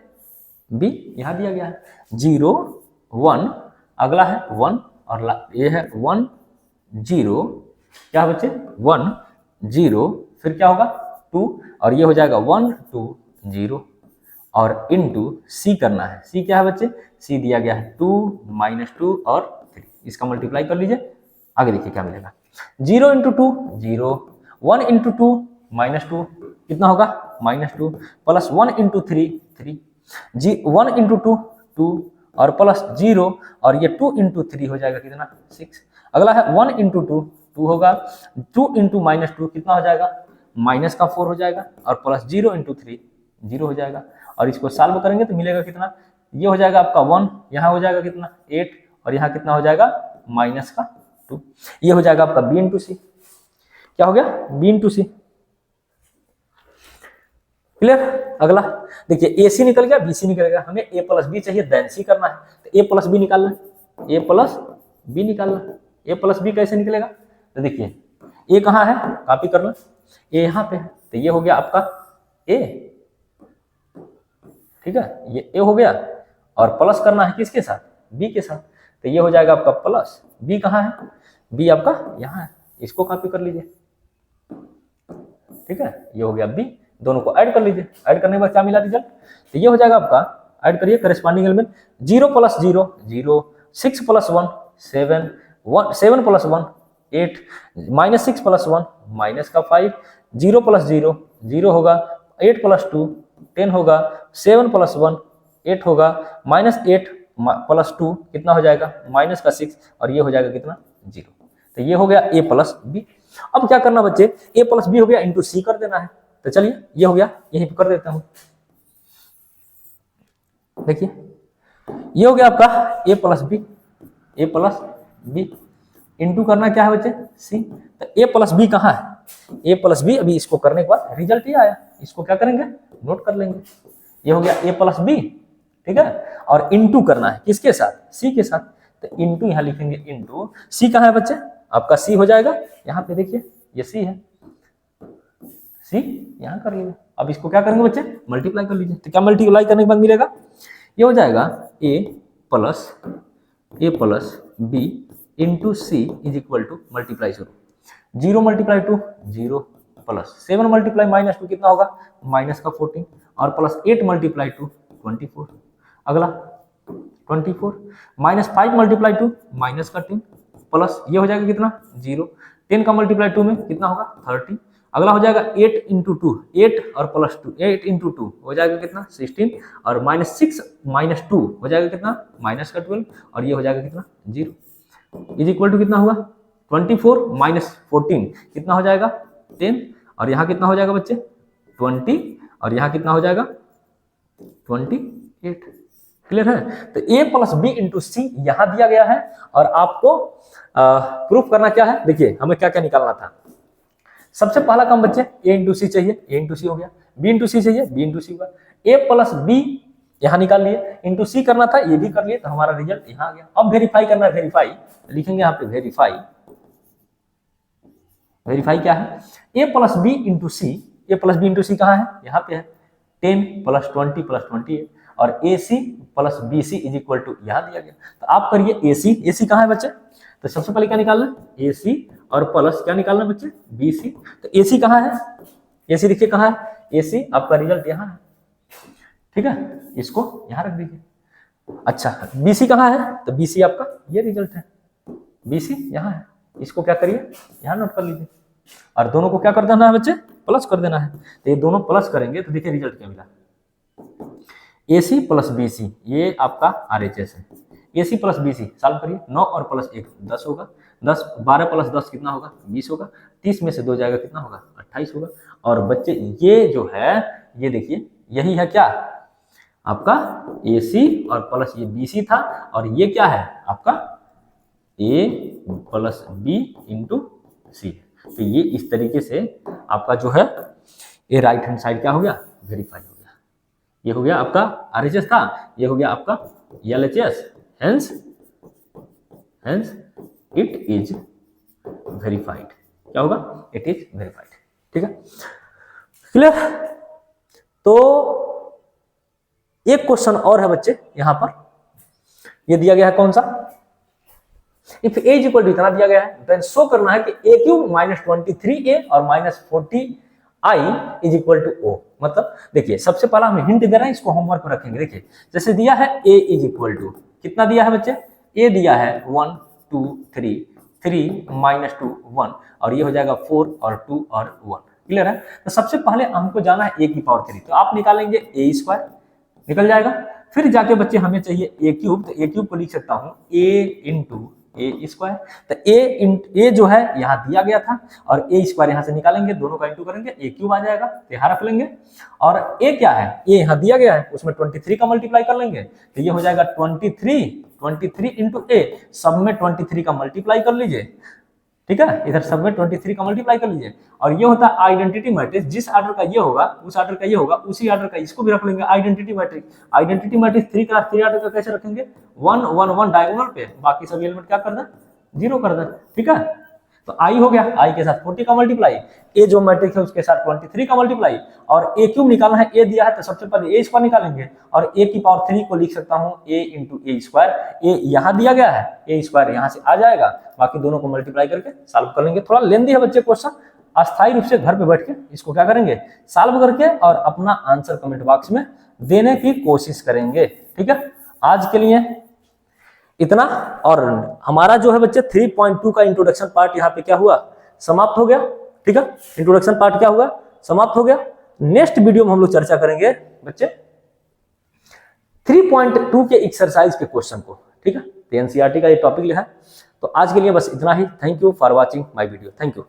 बी यहाँ दिया गया है 0 1, अगला है 1 और ये है 1 0, क्या है बच्चे 1 0, फिर क्या होगा 2 और ये हो जाएगा 1 2 0 और इंटू सी करना है, सी क्या है बच्चे, सी दिया गया है 2 -2 और 3, इसका मल्टीप्लाई कर लीजिए, आगे देखिए क्या मिलेगा 0 इंटू 2 0, 1 इंटू 2 -2 कितना होगा -2 प्लस 1 इंटू 3 3, 1 इंटू 2 2 और प्लस 0 और ये 2 इंटू 3 हो जाएगा कितना 6। अगला है 1 इंटू 2 2 होगा, 2 इंटू -2 कितना हो जाएगा माइनस का 4 हो जाएगा और प्लस 0 इंटू 3 0 हो जाएगा और इसको सॉल्व करेंगे तो मिलेगा कितना, ये हो जाएगा आपका 1, यहाँ हो जाएगा कितना 8 और यहाँ कितना हो जाएगा माइनस का 2, ये हो जाएगा आपका बी इंटू सी। क्या हो गया बी इंटू सी, क्लियर। अगला देखिए ए सी निकल गया, बी सी निकल गया, हमें ए प्लस बी चाहिए देन सी करना है, तो ए प्लस बी निकालना है, ए प्लस बी निकालना है। ए प्लस बी कैसे निकलेगा, तो देखिए ए कहाँ है, कॉपी करना, ए यहाँ पे है, तो ये हो गया आपका ए, ठीक है, ये ए हो गया और प्लस करना है किसके साथ, बी के साथ, तो ये हो जाएगा आपका प्लस, बी कहाँ है, बी आपका यहाँ है, इसको कॉपी कर लीजिए, ठीक है, ये हो गया बी, दोनों को ऐड कर लीजिए, ऐड करने के बाद क्या मिला रिजल्ट, तो ये हो जाएगा आपका, ऐड करिए corresponding element 0 plus 0 0, 6 plus 1 7, 7 plus 1 8, -6 plus 1 minus का 5, 0 प्लस 0 0 होगा, 8 प्लस 2 10 होगा, 7 प्लस 1 8 होगा, -8 प्लस 2 कितना हो जाएगा -6 और ये हो जाएगा कितना 0। तो ये हो गया a प्लस बी। अब क्या करना बच्चे, a प्लस बी हो गया इंटू सी कर देना है। तो चलिए ये हो गया, यहीं पे कर देता हूं। देखिए ये हो गया आपका a प्लस बी इंटू करना क्या है बच्चे सी। तो a प्लस बी कहाँ है, a प्लस बी अभी इसको करने के बाद रिजल्ट ये आया, इसको क्या करेंगे नोट कर लेंगे। ये हो गया a प्लस बी, ठीक है, और इंटू करना है किसके साथ, सी के साथ। तो इंटू यहाँ लिखेंगे, इंटू सी कहाँ है बच्चे, आपका सी हो जाएगा यहाँ पे, देखिए ये सी है, सी यहाँ कर लीजिए। अब इसको क्या करेंगे बच्चे मल्टीप्लाई कर लीजिए। तो क्या मल्टीप्लाई करने के बाद मिलेगा, ये हो जाएगा a plus B into C is equal to multiply शुरू 0 मल्टीप्लाई 2 0 प्लस 7 मल्टीप्लाई -2 कितना होगा -14 और प्लस 8 मल्टीप्लाई 2 24। अगला 24 -5 मल्टीप्लाई 2 -10 प्लस ये हो जाएगा कितना 0। 10 का मल्टीप्लाई 2 में कितना होगा 30। अगला हो जाएगा 8 इंटू 2 8 और प्लस 2 8 इंटू 2 हो जाएगा कितना 16 और -6 -2 हो जाएगा कितना -12 और ये हो जाएगा कितना 0 इज इक्वल टू कितना हुआ 24 -14 कितना हो जाएगा 10 और यहाँ कितना हो जाएगा बच्चे 20 और यहाँ कितना हो जाएगा 28। क्लियर है। तो a प्लस बी इंटू सी यहाँ दिया गया है और आपको प्रूफ करना क्या है, देखिए हमें क्या क्या निकालना था। सबसे पहला काम बच्चे a इंटू सी चाहिए, a इंटू सी हो गया, b इंटू सी चाहिए, b इंटू सी हुआ, a प्लस बी यहाँ निकाल लिए, इंटू सी करना था ये भी कर लिए, तो हमारा रिजल्ट यहाँ आ गया। अब वेरीफाई करना है, वेरीफाई लिखेंगे यहाँ पे, वेरीफाई क्या है a plus B into C, a plus B into C कहाँ है यहाँ पे है 10 प्लस 20 प्लस 28 और A C plus B C is equal to यहाँ दिया गया। तो आप करिए ए सी कहाँ है बच्चे, तो सबसे पहले क्या निकालना ए सी और प्लस क्या निकालना बच्चे बी सी। तो ए सी कहाँ है, ए सी देखिए कहाँ है, ए सी आपका रिजल्ट यहाँ है, ठीक है, इसको यहाँ रख दीजिए। अच्छा बी सी कहाँ है, तो बी सी आपका ये रिजल्ट है, बी सी यहाँ है, इसको क्या करिए यहाँ नोट कर लीजिए और दोनों को क्या कर देना है बच्चे प्लस कर देना है। तो ये दोनों प्लस करेंगे तो देखिए रिजल्ट क्या मिला, ए सी प्लस बी सी ये आपका RHS है। A C plus B C solve करिए, 9 और प्लस 1 10 होगा, 10 12 प्लस 10 कितना होगा 20 होगा, 30 में से 2 जाएगा कितना होगा 28 होगा। और बच्चे ये जो है ये देखिए यही है क्या आपका ए सी और प्लस ये बी सी था और ये क्या है आपका ए प्लस बी इंटू सी। तो ये इस तरीके से आपका जो है ये राइट हैंड साइड क्या हो गया वेरीफाई हो गया। ये हो गया आपका RHS था, ये हो गया आपका LHS, hence it is verified. क्या होगा इट इज वेरीफाइड, ठीक है क्लियर। तो एक क्वेश्चन और है बच्चे यहां पर, ये दिया गया है कौन सा, if a is equal to इतना दिया गया है देन शो करना है कि a क्यूब -23a और -40i is equal to o। मतलब देखिए सबसे पहला हम हिंट दे रहे हैं, इसको होमवर्क में रखेंगे। देखिए जैसे दिया है a इज इक्वल टू कितना दिया है बच्चे, a दिया है 1 2 3 3 -2 1 और ये हो जाएगा 4 और 2 और 1। क्लियर है। तो सबसे पहले हमको जाना है a की पावर 3, तो आप निकालेंगे a स्क्वायर निकल जाएगा, फिर जाके बच्चे हमें चाहिए a क्यूब, तो a क्यूब को लिख सकता हूं a इंटू ए स्क्वायर। तो ए जो है यहाँ दिया गया था और ए स्क्वायर यहाँ से निकालेंगे, दोनों का इंटू करेंगे ए क्यूब आ जाएगा, तो यहाँ रख लेंगे। और ए क्या है, ए यहाँ दिया गया है उसमें 23 का मल्टीप्लाई कर लेंगे, तो ये हो जाएगा 23 इंटू ए, सब में 23 का मल्टीप्लाई कर लीजिए, ठीक है, इधर सब में 23 का मल्टीप्लाई कर लीजिए। और ये होता है आइडेंटिटी मैट्रिक्स, जिस ऑर्डर का ये होगा उस ऑर्डर का ये होगा, उसी ऑर्डर का इसको भी रख लेंगे identity matrix. Identity matrix 3 class 3 order का कैसे रखेंगे 1 1 1 डायगोनल पे, बाकी सभी एलिमेंट क्या कर दें 0 कर दें, ठीक है। तो आई हो गया, आई के साथ 40 का मल्टीप्लाई, ए जो मैट्रिक्स है उसके साथ 23 का मल्टीप्लाई, और ए क्यूब निकालना है, ए दिया है तो सबसे पहले ए स्क्वायर निकालेंगे और ए की पावर 3 को लिख सकता हूं ए इंटू ए स्क्वायर। ए यहाँ दिया गया है, ए स्क्वायर यहाँ से आ जाएगा, बाकी दोनों को मल्टीप्लाई करके सॉल्व कर लेंगे। थोड़ा लेंदी है बच्चे क्वेश्चन, अस्थायी रूप से घर पे बैठ के इसको क्या करेंगे सॉल्व करके और अपना आंसर कमेंट बॉक्स में देने की कोशिश करेंगे, ठीक है। आज के लिए इतना, और हमारा जो है बच्चे 3.2 का इंट्रोडक्शन पार्ट यहाँ पे क्या हुआ समाप्त हो गया, ठीक है। इंट्रोडक्शन पार्ट क्या हुआ समाप्त हो गया। नेक्स्ट वीडियो में हम लोग चर्चा करेंगे बच्चे 3.2 के एक्सरसाइज के क्वेश्चन को, ठीक है। तो एनसीईआरटी का ये टॉपिक है। तो आज के लिए बस इतना ही। Thank you for watching my video. Thank you.